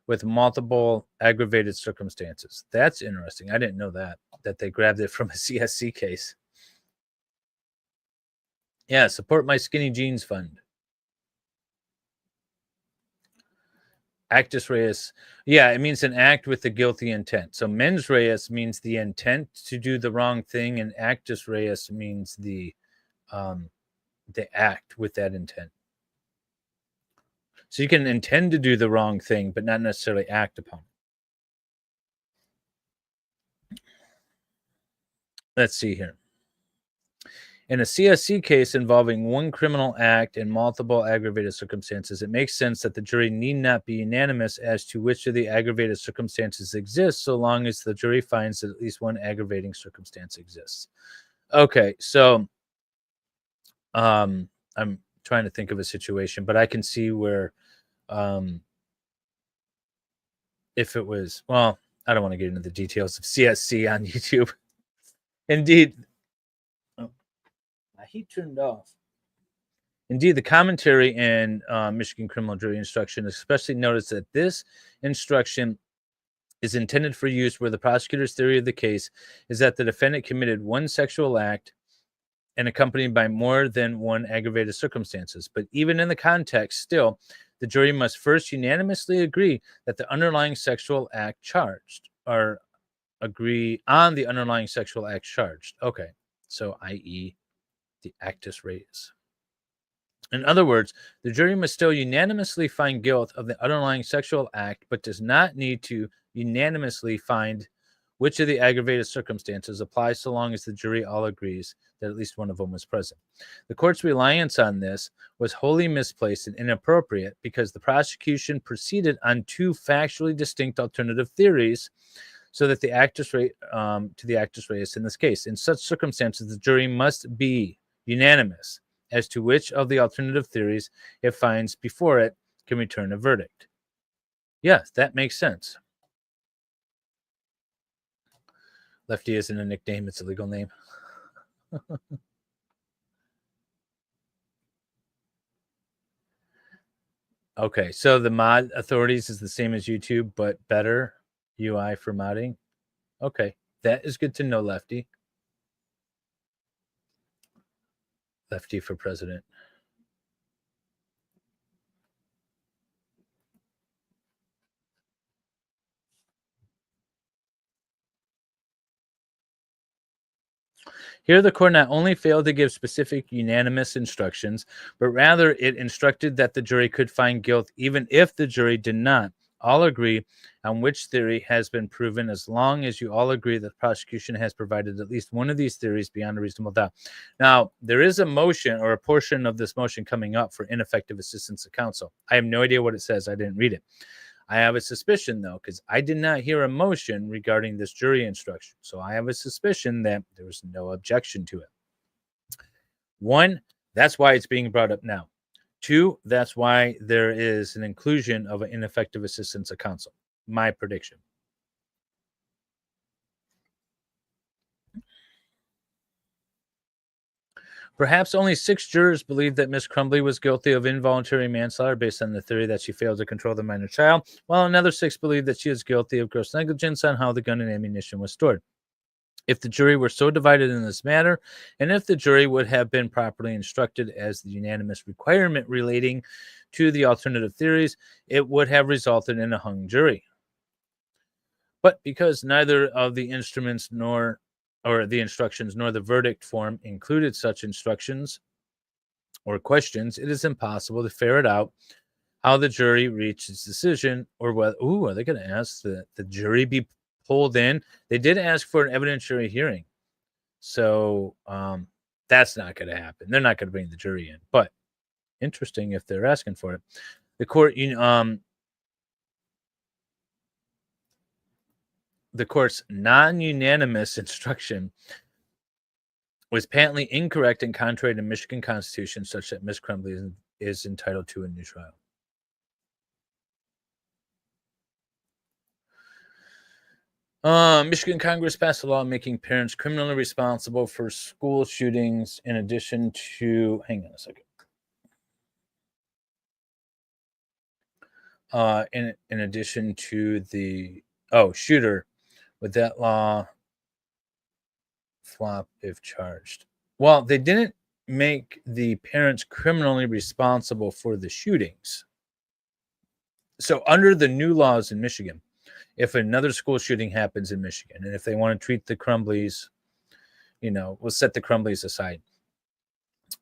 with multiple aggravated circumstances. That's interesting. I didn't know that they grabbed it from a CSC case. Yeah, support my skinny jeans fund. Actus reus. Yeah, it means an act with the guilty intent. So mens reus means the intent to do the wrong thing, and actus reus means the act with that intent. So you can intend to do the wrong thing, but not necessarily act upon it. Let's see here. In a CSC case involving one criminal act and multiple aggravated circumstances, it makes sense that the jury need not be unanimous as to which of the aggravated circumstances exists, so long as the jury finds that at least one aggravating circumstance exists. Okay, so I'm trying to think of a situation, but I can see where if it was, well, I don't want to get into the details of CSC on YouTube. Indeed, my heat turned off. Indeed, the commentary in Michigan Criminal Jury Instruction especially noticed that this instruction is intended for use where the prosecutor's theory of the case is that the defendant committed one sexual act and accompanied by more than one aggravated circumstances. But even in the context, still, the jury must first unanimously agree that the underlying sexual act charged, or agree on the underlying sexual act charged. Okay, so i.e. the actus reus. In other words, the jury must still unanimously find guilt of the underlying sexual act, but does not need to unanimously find which of the aggravated circumstances applies so long as the jury all agrees that at least one of them was present. The court's reliance on this was wholly misplaced and inappropriate because the prosecution proceeded on two factually distinct alternative theories so that the actus reus to the actus reus in this case. In such circumstances, the jury must be unanimous as to which of the alternative theories it finds before it can return a verdict. Yes, that makes sense. Lefty isn't a nickname, it's a legal name. Okay, so the mod authorities is the same as YouTube, but better UI for modding. Okay, that is good to know, Lefty. Lefty for president. Here, the court not only failed to give specific unanimous instructions, but rather it instructed that the jury could find guilt even if the jury did not all agree on which theory has been proven, as long as you all agree that the prosecution has provided at least one of these theories beyond a reasonable doubt. Now, there is a motion or a portion of this motion coming up for ineffective assistance of counsel. I have no idea what it says. I didn't read it. I have a suspicion, though, because I did not hear a motion regarding this jury instruction. So I have a suspicion that there was no objection to it. One, that's why it's being brought up now. Two, that's why there is an inclusion of an ineffective assistance of counsel. My prediction. Perhaps only 6 jurors believed that Ms. Crumbley was guilty of involuntary manslaughter based on the theory that she failed to control the minor child, while another 6 believed that she was guilty of gross negligence on how the gun and ammunition was stored. If the jury were so divided in this matter, and if the jury would have been properly instructed as the unanimous requirement relating to the alternative theories, it would have resulted in a hung jury. But because neither of the instruments or the instructions nor the verdict form included such instructions or questions, it is impossible to ferret out how the jury reached its decision, or whether, are they going to ask that the jury be pulled in? They did ask for an evidentiary hearing. So that's not going to happen. They're not going to bring the jury in. But interesting if they're asking for it. The court's non-unanimous instruction was patently incorrect and contrary to Michigan Constitution, such that Ms. Crumbley is entitled to a new trial. Michigan Congress passed a law making parents criminally responsible for school shootings in addition to, hang on a second. In addition to the shooter, would that law flop if charged? Well, they didn't make the parents criminally responsible for the shootings. So under the new laws in Michigan, if another school shooting happens in Michigan, and if they want to treat the Crumbleys, we'll set the Crumbleys aside.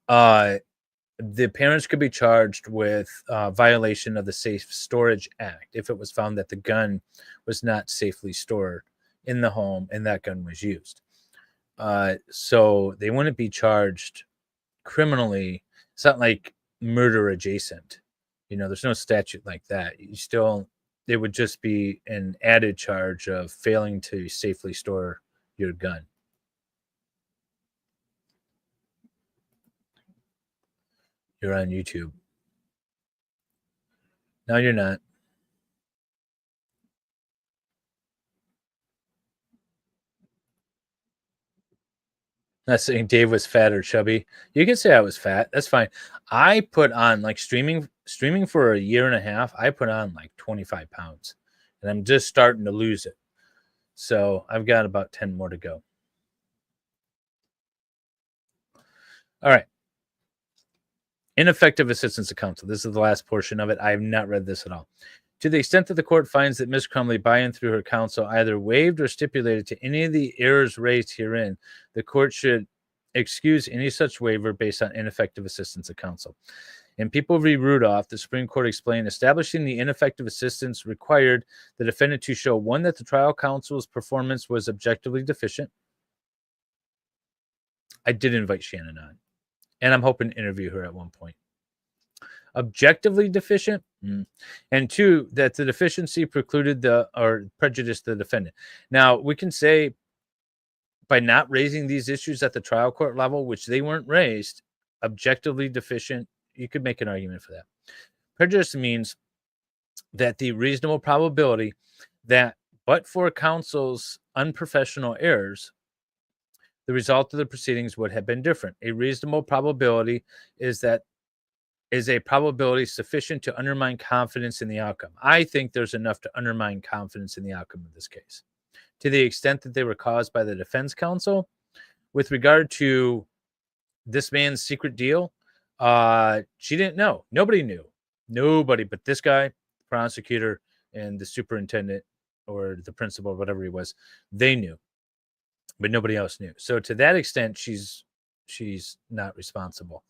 The parents could be charged with violation of the Safe Storage Act if it was found that the gun was not safely stored in the home and that gun was used. So they wouldn't be charged criminally. It's not like murder adjacent. There's no statute like that. It would just be an added charge of failing to safely store your gun. You're on YouTube. No, you're not. Not saying Dave was fat or chubby. You can say I was fat. That's fine. I put on, like, streaming for a year and a half. I put on like 25 pounds, and I'm just starting to lose it. So I've got about 10 more to go. All right. Ineffective assistance of counsel. This is the last portion of it. I have not read this at all. To the extent that the court finds that Ms. Crumbley, by and through her counsel, either waived or stipulated to any of the errors raised herein, the court should excuse any such waiver based on ineffective assistance of counsel. In People v. Rudolph, the Supreme Court explained, establishing the ineffective assistance required the defendant to show, one, that the trial counsel's performance was objectively deficient. I did invite Shannon on, and I'm hoping to interview her at one point. Objectively deficient, and two, that the deficiency precluded or prejudiced the defendant. Now, we can say by not raising these issues at the trial court level, which they weren't raised, objectively deficient, you could make an argument for that. Prejudice means that the reasonable probability that, but for counsel's unprofessional errors, the result of the proceedings would have been different. A reasonable probability is a probability sufficient to undermine confidence in the outcome. I think there's enough to undermine confidence in the outcome of this case. To the extent that they were caused by the defense counsel, with regard to this man's secret deal, she didn't know. Nobody knew. Nobody but this guy, the prosecutor, and the superintendent or the principal, whatever he was, they knew. But nobody else knew. So to that extent, she's not responsible.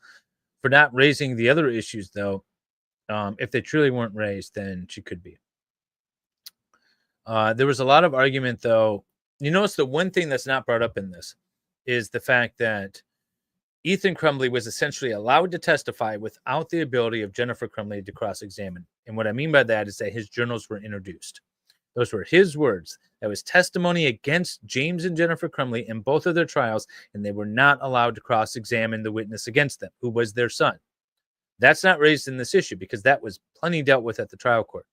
For not raising the other issues, though, if they truly weren't raised, then she could be. There was a lot of argument, though. You notice the one thing that's not brought up in this is the fact that Ethan Crumbley was essentially allowed to testify without the ability of Jennifer Crumbley to cross-examine. And what I mean by that is that his journals were introduced. Those were his words. That was testimony against James and Jennifer Crumbley in both of their trials, and they were not allowed to cross-examine the witness against them, who was their son. That's not raised in this issue because that was plenty dealt with at the trial court.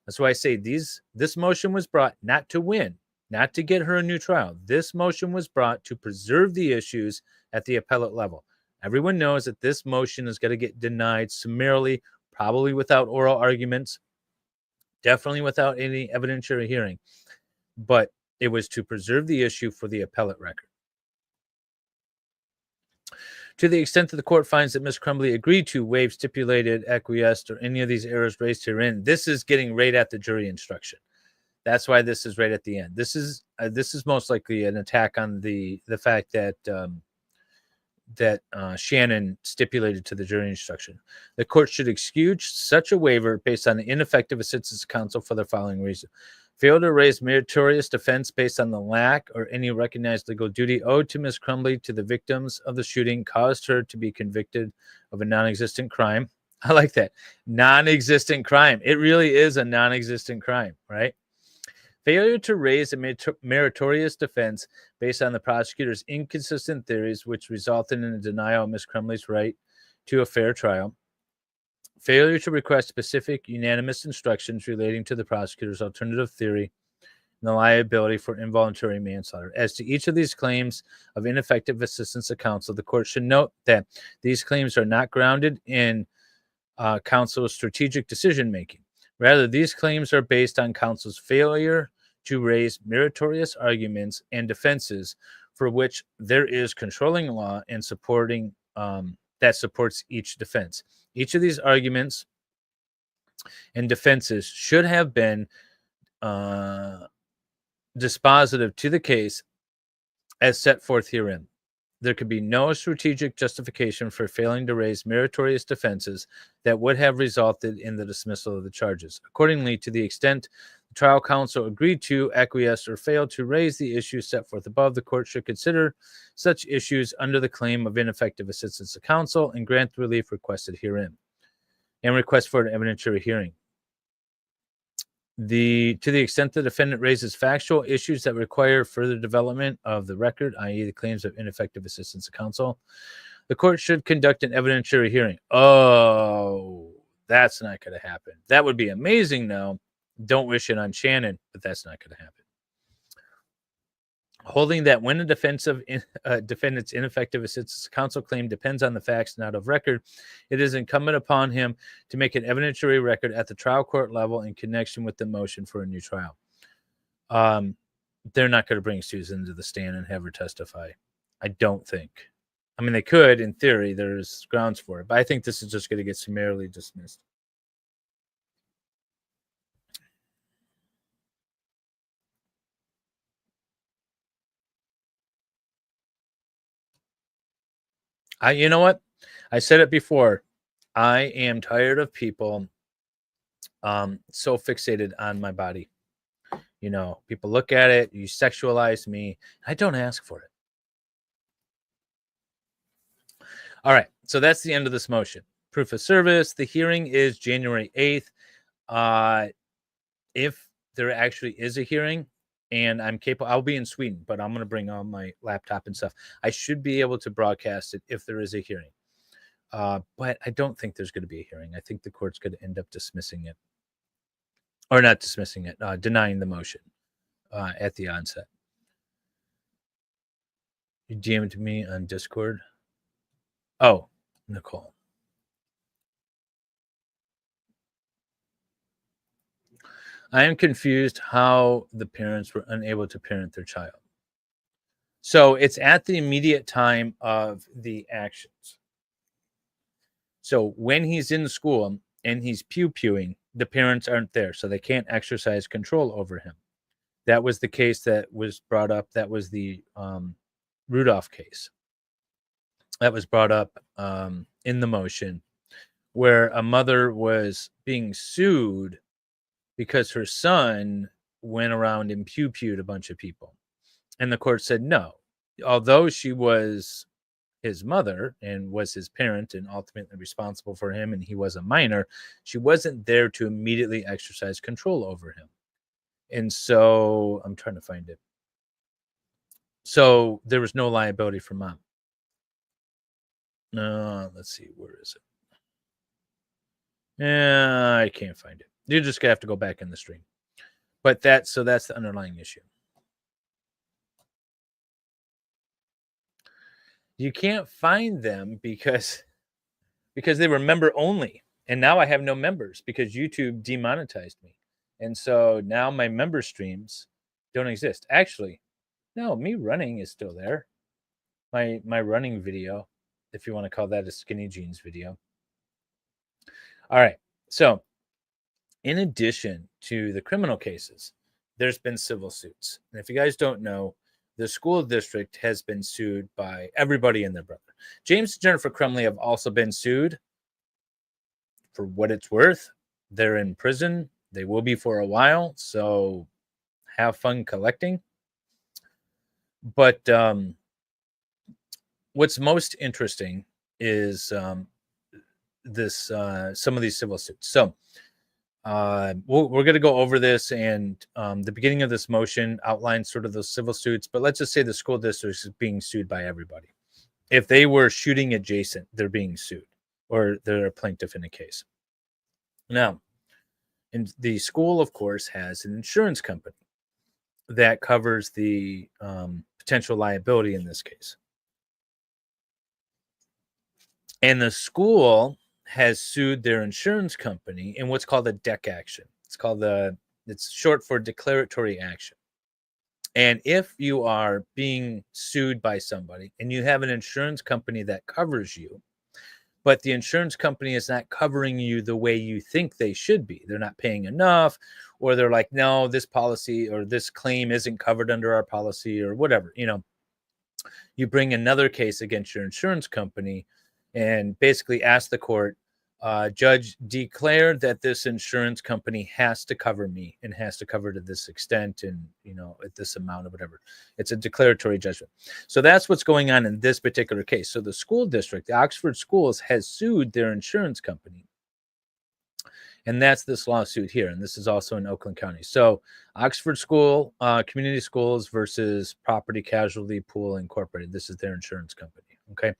That's why I say this motion was brought not to win, not to get her a new trial. This motion was brought to preserve the issues at the appellate level. Everyone knows that this motion is going to get denied summarily, probably without oral arguments, definitely without any evidentiary hearing. But it was to preserve the issue for the appellate record. To the extent that the court finds that Ms. Crumbley agreed to, waive, stipulated, acquiesced, or any of these errors raised herein, this is getting right at the jury instruction. That's why this is right at the end. This is most likely an attack on the fact that Shannon stipulated to the jury instruction. The court should excuse such a waiver based on the ineffective assistance of counsel for the following reason. Failure to raise meritorious defense based on the lack or any recognized legal duty owed to Ms. Crumbley to the victims of the shooting caused her to be convicted of a non-existent crime. I like that. Non-existent crime. It really is a non-existent crime, right? Failure to raise a meritorious defense based on the prosecutor's inconsistent theories, which resulted in a denial of Ms. Crumbley's right to a fair trial. Failure to request specific unanimous instructions relating to the prosecutor's alternative theory and the liability for involuntary manslaughter. As to each of these claims of ineffective assistance of counsel, the court should note that these claims are not grounded in counsel's strategic decision-making. Rather, these claims are based on counsel's failure to raise meritorious arguments and defenses for which there is controlling law and supporting that supports each defense. Each of these arguments and defenses should have been dispositive to the case as set forth herein. There could be no strategic justification for failing to raise meritorious defenses that would have resulted in the dismissal of the charges. Accordingly, to the extent the trial counsel agreed to, acquiesce, or failed to raise the issues set forth above, the court should consider such issues under the claim of ineffective assistance of counsel and grant the relief requested herein, and request for an evidentiary hearing. To the extent the defendant raises factual issues that require further development of the record, i.e. the claims of ineffective assistance of counsel, the court should conduct an evidentiary hearing. Oh, that's not going to happen. That would be amazing, though. Don't wish it on Shannon, but that's not going to happen. Holding that when a defendant's ineffective assistance of counsel claim depends on the facts not of record, it is incumbent upon him to make an evidentiary record at the trial court level in connection with the motion for a new trial. They're not going to bring Susan to the stand and have her testify. I don't think. I mean, they could, in theory, there's grounds for it, but I think this is just going to get summarily dismissed. You know what? I said it before. I am tired of people so fixated on my body. You know, people look at it, you sexualize me. I don't ask for it. All right, so that's the end of this motion. Proof of service. The hearing is January 8th. If there actually is a hearing, and I'm capable, I'll be in Sweden, but I'm going to bring on my laptop and stuff. I should be able to broadcast it if there is a hearing. But I don't think there's going to be a hearing. I think the court's going to end up dismissing it. Or not dismissing it, denying the motion at the onset. You DM'd me on Discord. Oh, Nicole. I am confused how the parents were unable to parent their child. So it's at the immediate time of the actions. So when he's in school and he's pew-pewing, the parents aren't there, so they can't exercise control over him. That was the case that was brought up. That was the Rudolph case. That was brought up in the motion, where a mother was being sued because her son went around and pew-pewed a bunch of people. And the court said no. Although she was his mother and was his parent and ultimately responsible for him, and he was a minor, she wasn't there to immediately exercise control over him. And so, I'm trying to find it. So, there was no liability for mom. Let's see, where is it? Yeah, I can't find it. You're just gonna have to go back in the stream. But that's the underlying issue. You can't find them because they were member only, and now I have no members because YouTube demonetized me, and so now my member streams don't exist. Actually, no, me running is still there. My running video, if you want to call that a skinny jeans video. All right, so in addition to the criminal cases, there's been civil suits. And if you guys don't know, the school district has been sued by everybody and their brother. James and Jennifer Crumbley have also been sued. For what it's worth, they're in prison. They will be for a while, so have fun collecting. But what's most interesting is some of these civil suits. So we're going to go over this, and the beginning of this motion outlines sort of those civil suits, but let's just say the school district is being sued by everybody. If they were shooting adjacent, they're being sued, or they're a plaintiff in a case. Now, and the school, of course, has an insurance company that covers the potential liability in this case. And the school has sued their insurance company in what's called a DEC action. It's short for declaratory action. And if you are being sued by somebody and you have an insurance company that covers you, but the insurance company is not covering you the way you think they should be, they're not paying enough, or they're like, no, this policy or this claim isn't covered under our policy, or whatever, you bring another case against your insurance company and basically ask the court, judge, declare that this insurance company has to cover me and has to cover to this extent and, at this amount or whatever. It's a declaratory judgment. So that's what's going on in this particular case. So the school district, the Oxford Schools, has sued their insurance company. And that's this lawsuit here. And this is also in Oakland County. So Oxford School, Community Schools versus Property Casualty Pool Incorporated. This is their insurance company. Okay.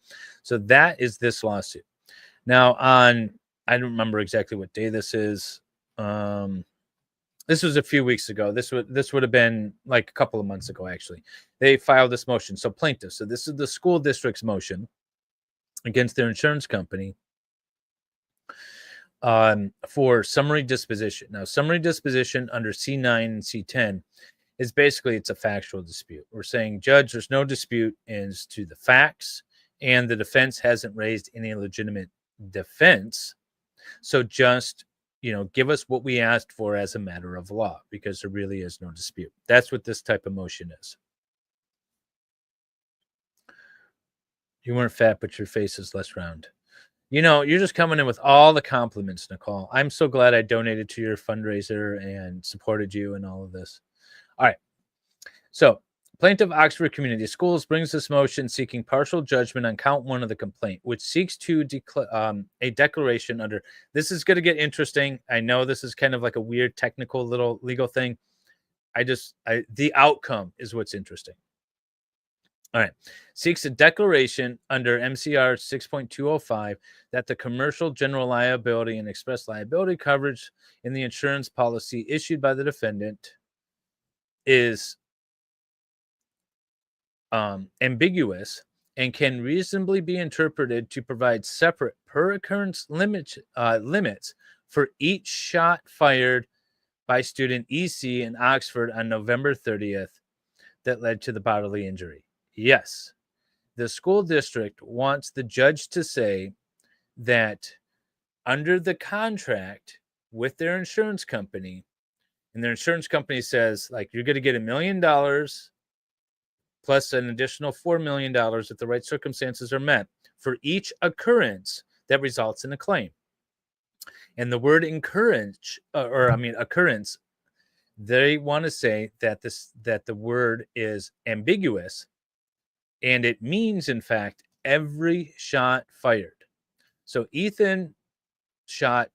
So that is this lawsuit. Now, I don't remember exactly what day this is. This was a few weeks ago. This would have been like a couple of months ago, actually. They filed this motion. So plaintiffs. So this is the school district's motion against their insurance company for summary disposition. Now, summary disposition under C9 and C10 is basically, it's a factual dispute. We're saying, judge, there's no dispute as to the facts, and the defense hasn't raised any legitimate defense. So just, give us what we asked for as a matter of law, because there really is no dispute. That's what this type of motion is. You weren't fat, but your face is less round. You're just coming in with all the compliments, Nicole. I'm so glad I donated to your fundraiser and supported you and all of this. All right. So plaintiff Oxford Community Schools brings this motion seeking partial judgment on count 1 of the complaint, which seeks to a declaration under. This is going to get interesting. I know this is kind of like a weird technical little legal thing. The outcome is what's interesting. All right. Seeks a declaration under MCR 6.205 that the commercial general liability and express liability coverage in the insurance policy issued by the defendant is ambiguous and can reasonably be interpreted to provide separate per occurrence limits for each shot fired by student EC in Oxford on November 30th that led to the bodily injury. Yes, the school district wants the judge to say that under the contract with their insurance company, and their insurance company says, like, you're going to get $1 million plus an additional $4 million if the right circumstances are met for each occurrence that results in a claim. And the word occurrence, they want to say that the word is ambiguous, and it means, in fact, every shot fired. So Ethan shot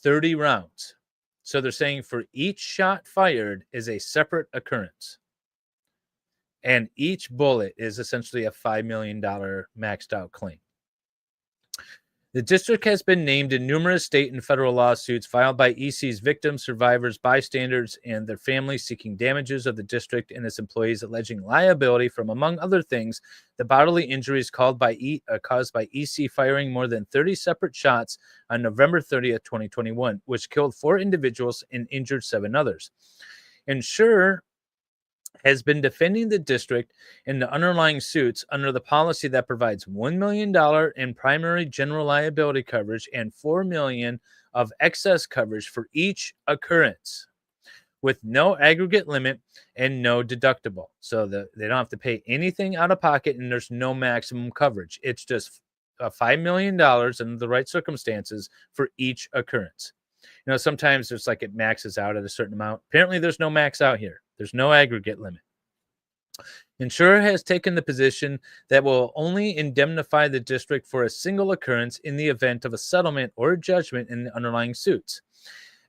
30 rounds. So they're saying for each shot fired is a separate occurrence. And each bullet is essentially a $5 million maxed out claim. The district has been named in numerous state and federal lawsuits filed by EC's victims, survivors, bystanders, and their families seeking damages of the district and its employees, alleging liability from, among other things, the bodily injuries caused by EC firing more than 30 separate shots on November 30th, 2021, which killed 4 individuals and injured 7 others. Ensure has been defending the district in the underlying suits under the policy that provides $1 million in primary general liability coverage and $4 million of excess coverage for each occurrence, with no aggregate limit and no deductible. So they don't have to pay anything out of pocket, and there's no maximum coverage. It's just $5 million in the right circumstances for each occurrence. You know, sometimes there's like it maxes out at a certain amount. Apparently, there's no max out here. There's no aggregate limit. Insurer has taken the position that will only indemnify the district for a single occurrence in the event of a settlement or a judgment in the underlying suits.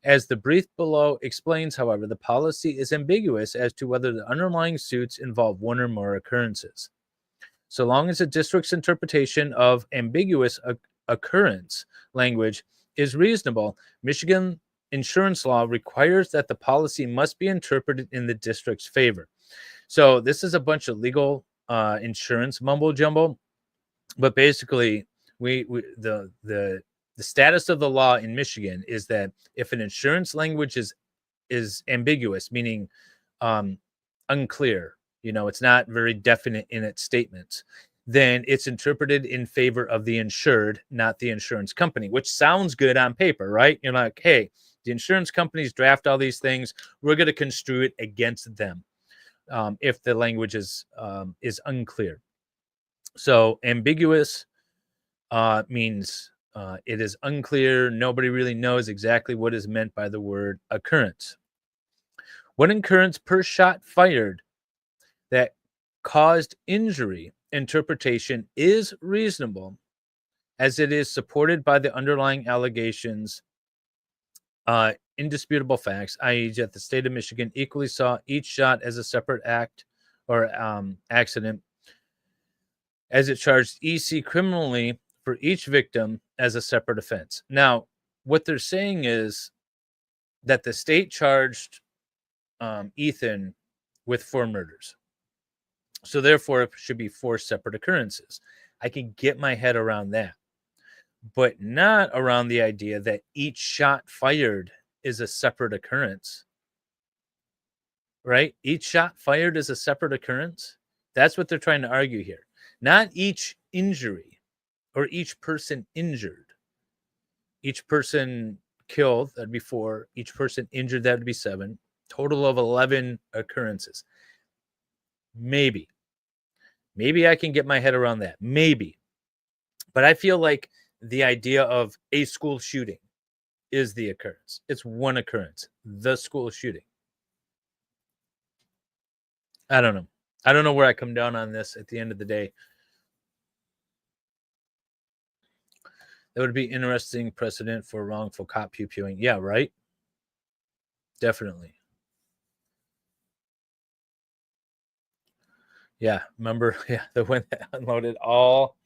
As the brief below explains, however, the policy is ambiguous as to whether the underlying suits involve one or more occurrences. So long as the district's interpretation of ambiguous occurrence language is reasonable, Michigan insurance law requires that the policy must be interpreted in the district's favor. So this is a bunch of legal insurance mumbo jumbo, but basically, the status of the law in Michigan is that if an insurance language is ambiguous, meaning unclear, you know, it's not very definite in its statements, then it's interpreted in favor of the insured, not the insurance company, which sounds good on paper, right? You're like, hey, the insurance companies draft all these things. We're going to construe it against them if the language is unclear. So ambiguous means it is unclear. Nobody really knows exactly what is meant by the word occurrence. One occurrence per shot fired that caused injury interpretation is reasonable as it is supported by the underlying allegations, indisputable facts, i.e. that the state of Michigan equally saw each shot as a separate act or accident, as it charged EC criminally for each victim as a separate offense. Now, what they're saying is that the state charged Ethan with 4 murders. So therefore, it should be 4 separate occurrences. I can get my head around that, but not around the idea that each shot fired is a separate occurrence, right? Each shot fired is a separate occurrence. That's what they're trying to argue here. Not each injury or each person injured. Each person killed, that'd be 4. Each person injured, that'd be 7. Total of 11 occurrences. Maybe I can get my head around that. Maybe. But I feel like the idea of a school shooting is the occurrence. It's one occurrence, the school shooting. I don't know. I don't know where I come down on this at the end of the day. That would be interesting precedent for wrongful cop pew-pewing. Yeah, right? Definitely. Yeah, remember? Yeah, the one that unloaded all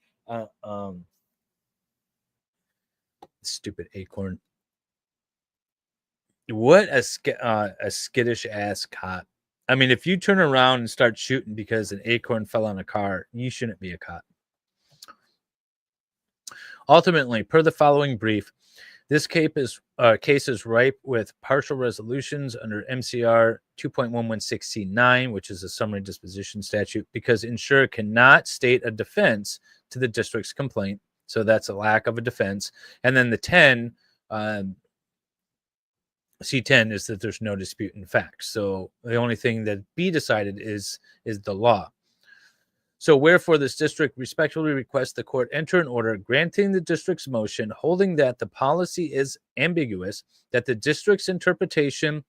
stupid acorn. What a skittish ass cop. I mean, if you turn around and start shooting because an acorn fell on a car, you shouldn't be a cop. Ultimately, per the following brief, this case is ripe with partial resolutions under MCR 2.116C9, which is a summary disposition statute, because insurer cannot state a defense to the district's complaint. So that's a lack of a defense. And then the 10, C10 is that there's no dispute in fact. So the only thing that be decided is the law. So wherefore this district respectfully requests the court enter an order granting the district's motion, holding that the policy is ambiguous, that the district's interpretation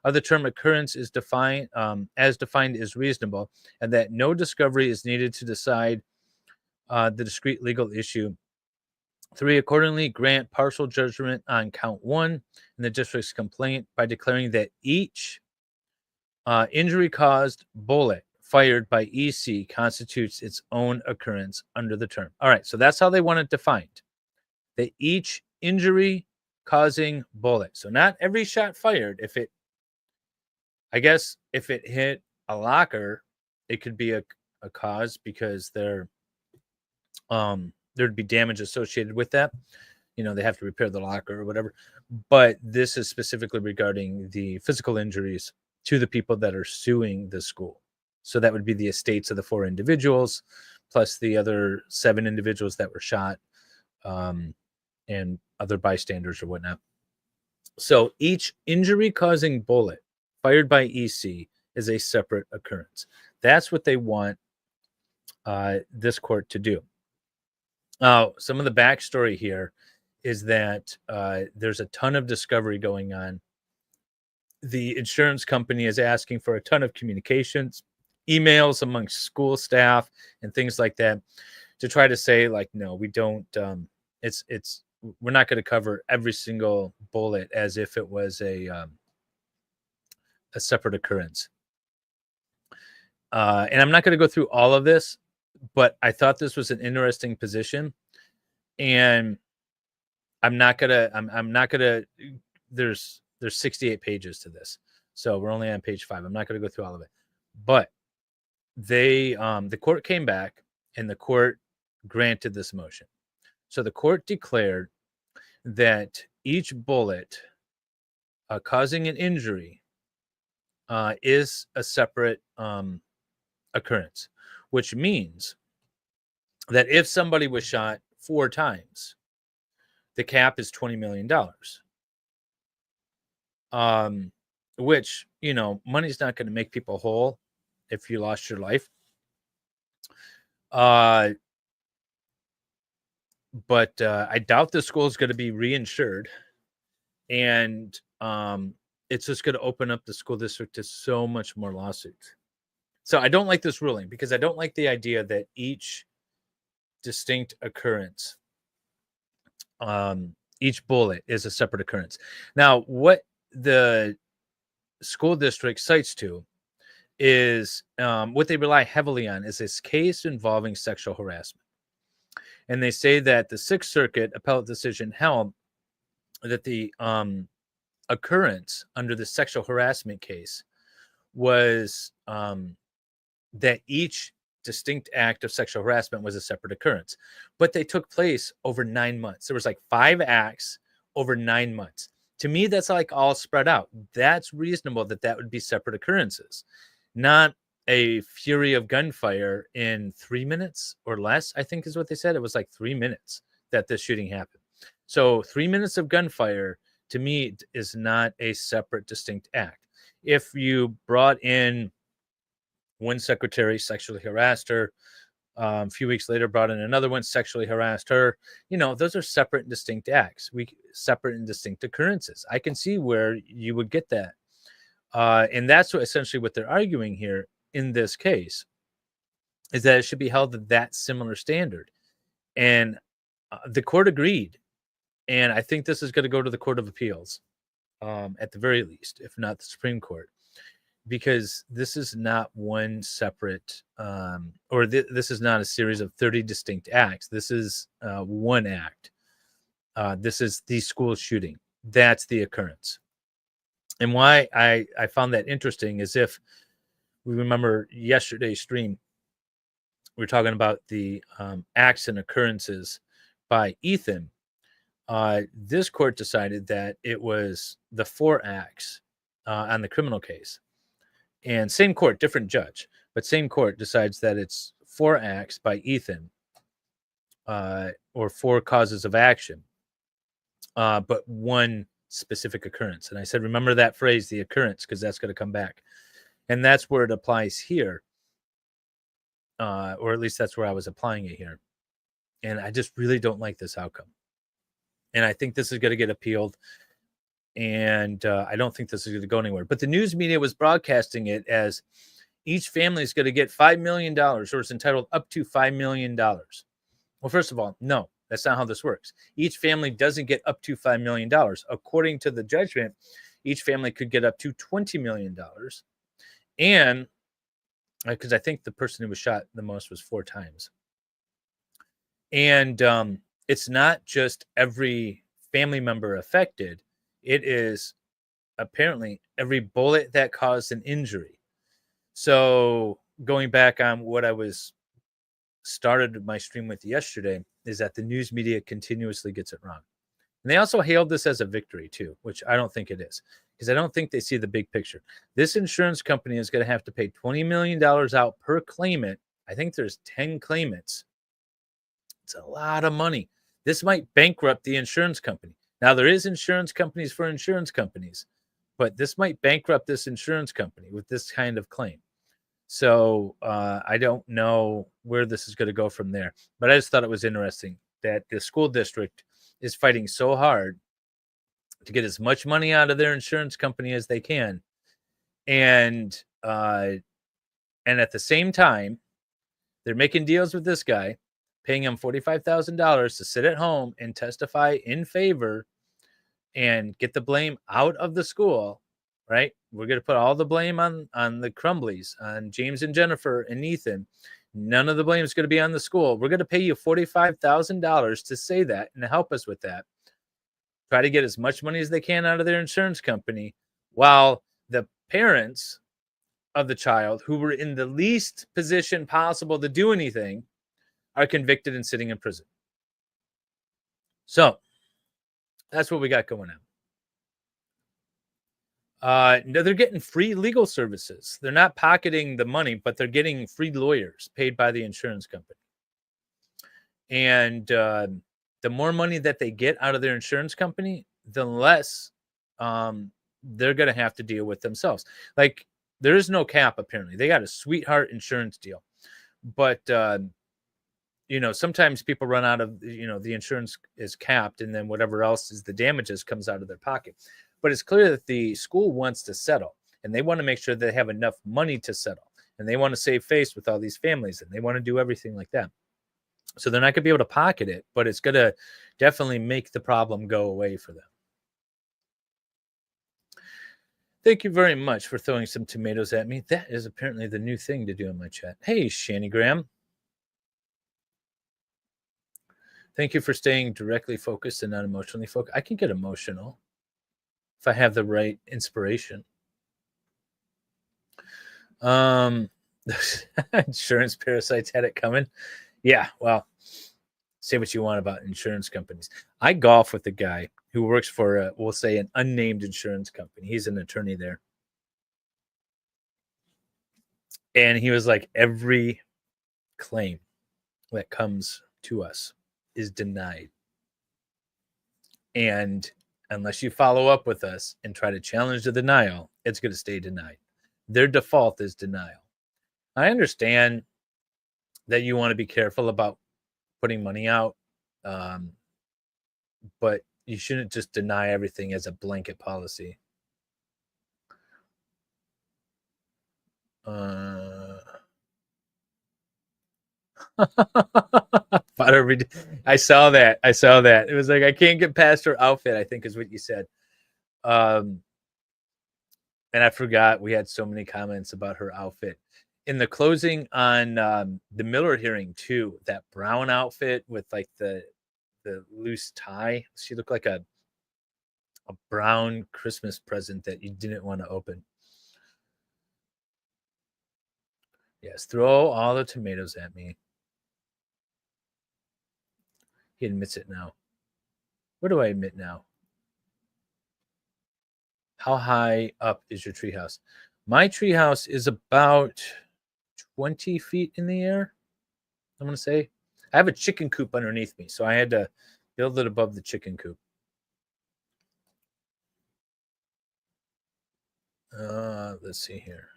of the term occurrence is defined as defined is reasonable, and that no discovery is needed to decide the discrete legal issue. 3, accordingly grant partial judgment on count 1 in the district's complaint by declaring that each injury-caused bullet fired by EC constitutes its own occurrence under the term. All right, so that's how they want it defined. That each injury-causing bullet. So not every shot fired. I guess if it hit a locker, it could be a cause because there'd be damage associated with that. You know, they have to repair the locker or whatever. But this is specifically regarding the physical injuries to the people that are suing the school. So that would be the estates of the 4 individuals, plus the other 7 individuals that were shot, and other bystanders or whatnot. So each injury-causing bullet fired by EC is a separate occurrence. That's what they want this court to do. Some of the backstory here is that there's a ton of discovery going on. The insurance company is asking for a ton of communications, emails amongst school staff and things like that, to try to say, like, no, we don't, we're not going to cover every single bullet as if it was a separate occurrence. And I'm not going to go through all of this, but I thought this was an interesting position, and I'm not gonna, there's 68 pages to this, so we're only on page 5. I'm not going to go through all of it, but they, the court came back and the court granted this motion. So the court declared that each bullet causing an injury is a separate occurrence, which means that if somebody was shot 4 times, the cap is $20 million. Which, you know, money's not going to make people whole if you lost your life. But I doubt the school is going to be reinsured, and it's just going to open up the school district to so much more lawsuits. So I don't like this ruling, because I don't like the idea that each distinct occurrence, each bullet is a separate occurrence. Now, what the school district cites to is what they rely heavily on is this case involving sexual harassment. And they say that the Sixth Circuit appellate decision held that the occurrence under the sexual harassment case was that each distinct act of sexual harassment was a separate occurrence, but they took place over 9 months. There was like 5 acts over 9 months. To me, that's like all spread out. That's reasonable that would be separate occurrences, not a fury of gunfire in 3 minutes or less, I think is what they said. It was like 3 minutes that this shooting happened. So 3 minutes of gunfire, to me, is not a separate, distinct act. If you brought in one secretary, sexually harassed her, a few weeks later brought in another one, sexually harassed her, you know, those are separate and distinct acts. Separate and distinct occurrences. I can see where you would get that. And that's essentially what they're arguing here in this case, is that it should be held to that similar standard. And the court agreed. And I think this is going to go to the Court of Appeals, at the very least, if not the Supreme Court, because this is not one separate, this is not a series of 30 distinct acts. This is one act. This is the school shooting. That's the occurrence. And why I found that interesting is, if we remember yesterday's stream, we were talking about the acts and occurrences by Ethan. This court decided that it was the 4 acts on the criminal case. And same court, different judge, but same court decides that it's 4 acts by Ethan, or 4 causes of action, but one specific occurrence. And I said, remember that phrase, the occurrence, because that's going to come back. And that's where it applies here, or at least that's where I was applying it here. And I just really don't like this outcome. And I think this is going to get appealed. And I don't think this is going to go anywhere. But the news media was broadcasting it as each family is going to get $5 million, or is entitled up to $5 million. Well, first of all, no, that's not how this works. Each family doesn't get up to $5 million. According to the judgment, each family could get up to $20 million. And because I think the person who was shot the most was 4 times. And it's not just every family member affected. It is apparently every bullet that caused an injury. So going back on what I started my stream with yesterday, is that the news media continuously gets it wrong. And they also hailed this as a victory too, which I don't think it is, because I don't think they see the big picture. This insurance company is going to have to pay $20 million out per claimant. I think there's 10 claimants. It's a lot of money. This might bankrupt the insurance company. Now, there is insurance companies for insurance companies, but this might bankrupt this insurance company with this kind of claim. So I don't know where this is going to go from there. But I just thought it was interesting that the school district is fighting so hard to get as much money out of their insurance company as they can. And at the same time, they're making deals with this guy, paying him $45,000 to sit at home and testify in favor and get the blame out of the school, right? We're going to put all the blame on the Crumbleys, on James and Jennifer and Ethan. None of the blame is going to be on the school. We're going to pay you $45,000 to say that and to help us with that. Try to get as much money as they can out of their insurance company, while the parents of the child, who were in the least position possible to do anything, are convicted and sitting in prison. So that's what we got going on. No, they're getting free legal services. They're not pocketing the money, but they're getting free lawyers paid by the insurance company. And the more money that they get out of their insurance company, the less they're going to have to deal with themselves. Like, there is no cap, apparently. They got a sweetheart insurance deal. But, sometimes people run out of, the insurance is capped, and then whatever else is the damages comes out of their pocket. But it's clear that the school wants to settle, and they want to make sure they have enough money to settle. And they want to save face with all these families, and they want to do everything like that. So they're not going to be able to pocket it, but it's going to definitely make the problem go away for them. Thank you very much for throwing some tomatoes at me. That is apparently the new thing to do in my chat. Hey, Shani Graham. Thank you for staying directly focused and not emotionally focused. I can get emotional if I have the right inspiration. Insurance parasites had it coming. Yeah, well, say what you want about insurance companies. I golf with a guy who works for, we'll say, an unnamed insurance company. He's an attorney there. And he was like, every claim that comes to us is denied. And unless you follow up with us and try to challenge the denial, it's going to stay denied. Their default is denial. I understand that you want to be careful about putting money out, but you shouldn't just deny everything as a blanket policy. I saw that. It was like, I can't get past her outfit, I think is what you said. And I forgot we had so many comments about her outfit. In the closing on the Miller hearing too, that brown outfit with like the loose tie, she looked like a brown Christmas present that you didn't want to open. Yes, throw all the tomatoes at me. He admits it now. What do I admit now? How high up is your treehouse? My treehouse is about 20 feet in the air, I'm going to say. I have a chicken coop underneath me, so I had to build it above the chicken coop. Let's see here.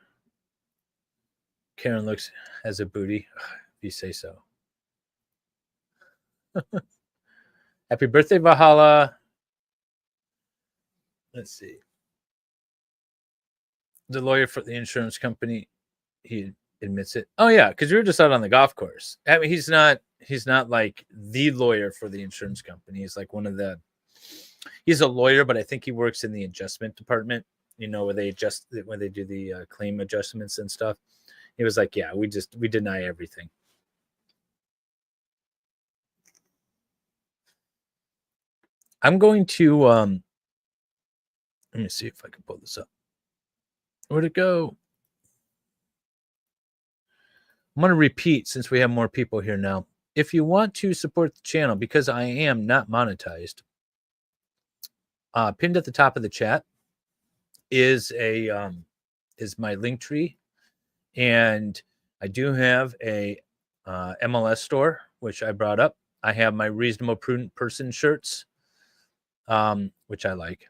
Karen looks as a booty, if you say so. Happy birthday, Valhalla. Let's see. The lawyer for the insurance company, he admits it. Oh yeah, because we were just out on the golf course. I mean, he's not like the lawyer for the insurance company. He's like he's a lawyer, but I think he works in the adjustment department, where they do the claim adjustments and stuff. He was like, yeah, we deny everything. I'm going to let me see if I can pull this up. Where'd it go? I'm going to repeat, since we have more people here now. If you want to support the channel, because I am not monetized, pinned at the top of the chat is my link tree, and I do have a MLS store, which I brought up. I have my Reasonable Prudent Person shirts, which I like.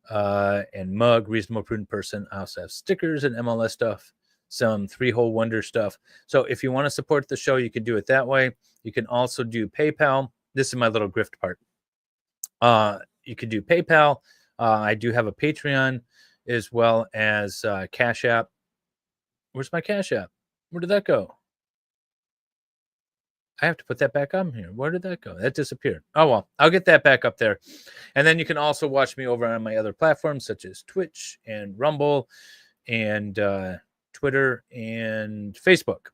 and mug, reasonable prudent person. I also have stickers and MLS stuff, some 3-hole wonder stuff. So if you want to support the show, you can do it that way. You can also do PayPal. This is my little grift part. You can do PayPal. I do have a Patreon as well as Cash App. Where's my Cash App? Where did that go? I have to put that back on here. Where did that go? That disappeared. Oh, well, I'll get that back up there. And then you can also watch me over on my other platforms, such as Twitch and Rumble and Twitter and Facebook,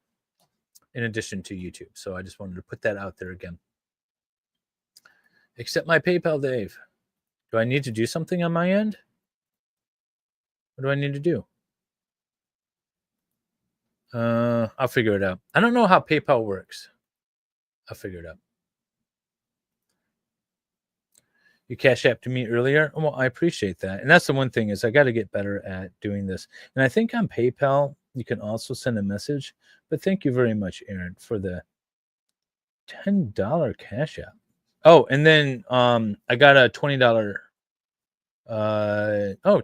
in addition to YouTube. So I just wanted to put that out there again. Accept my PayPal, Dave. Do I need to do something on my end? What do I need to do? I'll figure it out. I don't know how PayPal works. I'll figure it out. You Cash App to me earlier. Well, I appreciate that. And that's the one thing is I got to get better at doing this. And I think on PayPal, you can also send a message. But thank you very much, Aaron, for the $10 Cash App. Oh, and then I got a $20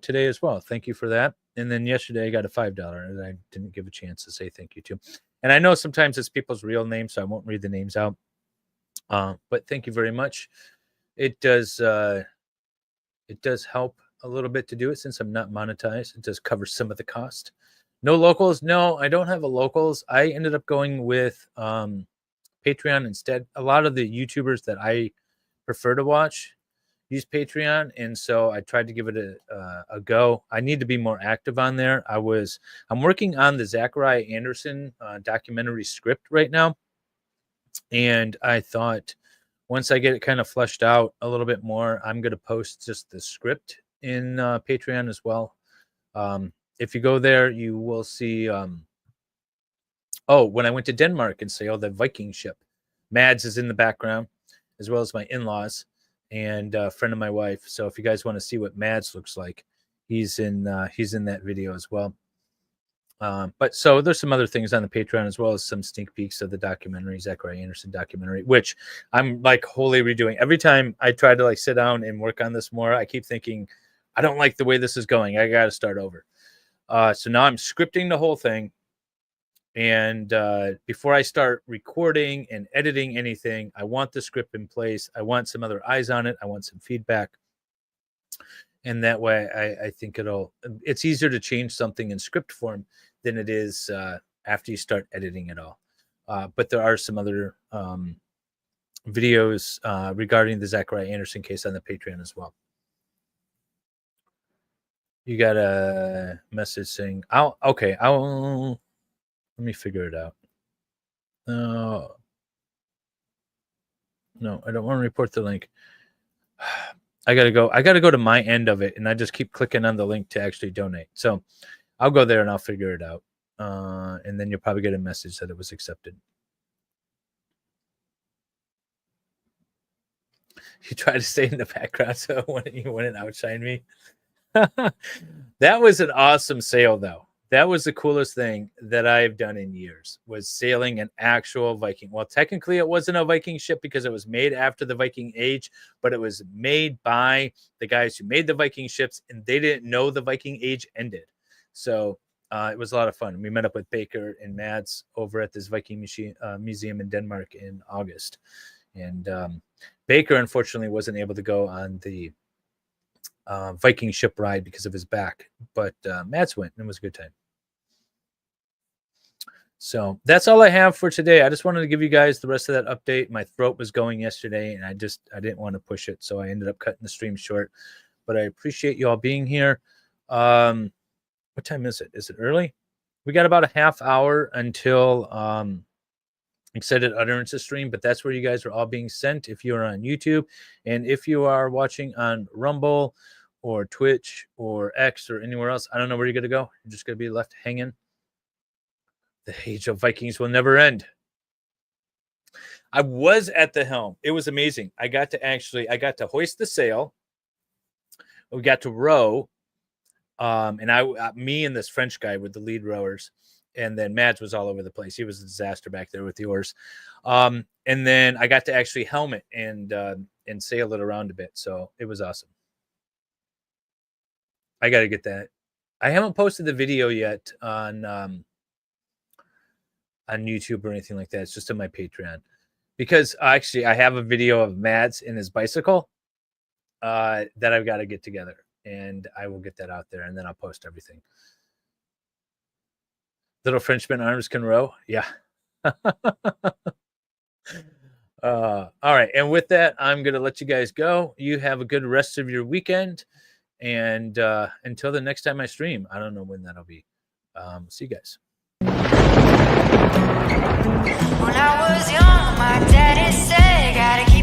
today as well. Thank you for that. And then yesterday I got a $5 that I didn't give a chance to say thank you to. And I know sometimes it's people's real names, so I won't read the names out. But thank you very much. It does help a little bit to do it since I'm not monetized. It does cover some of the cost. No locals. No, I don't have a locals. I ended up going with Patreon instead. A lot of the YouTubers that I prefer to watch use Patreon, and so I tried to give it a go. I need to be more active on there. I'm working on the Zachariah Anderson documentary script right now, and I thought once I get it kind of fleshed out a little bit more, I'm going to post just the script in Patreon as well. If you go there, you will see. When I went to Denmark and sailed the Viking ship, Mads is in the background, as well as my in-laws and a friend of my wife. So if you guys want to see what Mads looks like, he's in that video as well. But so there's some other things on the Patreon as well as some sneak peeks of the documentary, Zachariah Anderson documentary, which I'm like wholly redoing. Every time I try to like sit down and work on this more, I keep thinking, I don't like the way this is going. I got to start over. So now I'm scripting the whole thing. And before I start recording and editing anything, I want the script in place. I want some other eyes on it. I want some feedback. And that way, I think it's easier to change something in script form than it is after you start editing it all. But there are some other videos regarding the Zachariah Anderson case on the Patreon as well. You got a message saying, let me figure it out. No, I don't want to report the link. I gotta go to my end of it, and I just keep clicking on the link to actually donate. So I'll go there and I'll figure it out. And then you'll probably get a message that it was accepted. You try to stay in the background so you wouldn't outshine me. That was an awesome sail, though. That was the coolest thing that I've done in years, was sailing an actual Viking. Well, technically it wasn't a Viking ship because it was made after the Viking Age, but it was made by the guys who made the Viking ships, and they didn't know the Viking Age ended. So it was a lot of fun. We met up with Baker and Mads over at this Viking museum in Denmark in August. And Baker, unfortunately, wasn't able to go on the Viking ship ride because of his back, but Mads went, and it was a good time. So that's all I have for today. I just wanted to give you guys the rest of that update. My throat was going yesterday, and I didn't want to push it, so I ended up cutting the stream short. But I appreciate you all being here. What time is it? Is it early? We got about a half hour until Excited Utterances stream, but that's where you guys are all being sent if you are on YouTube. And if you are watching on Rumble or Twitch or X or anywhere else, I don't know where you're going to go. You're just going to be left hanging. The age of Vikings will never end. I was at the helm. It was amazing. I got to hoist the sail. We got to row. And me and this French guy were the lead rowers. And then Mads was all over the place. He was a disaster back there with the oars. And then I got to actually helm it and sail it around a bit. So it was awesome. I got to get that. I haven't posted the video yet on YouTube or anything like that. It's just on my Patreon, because actually I have a video of Mads in his bicycle that I've got to get together, and I will get that out there, and then I'll post everything. Little Frenchman arms can row. Yeah. All right. And with that, I'm going to let you guys go. You have a good rest of your weekend. And until the next time I stream, I don't know when that'll be. See you guys. When I was young, my daddy said, gotta keep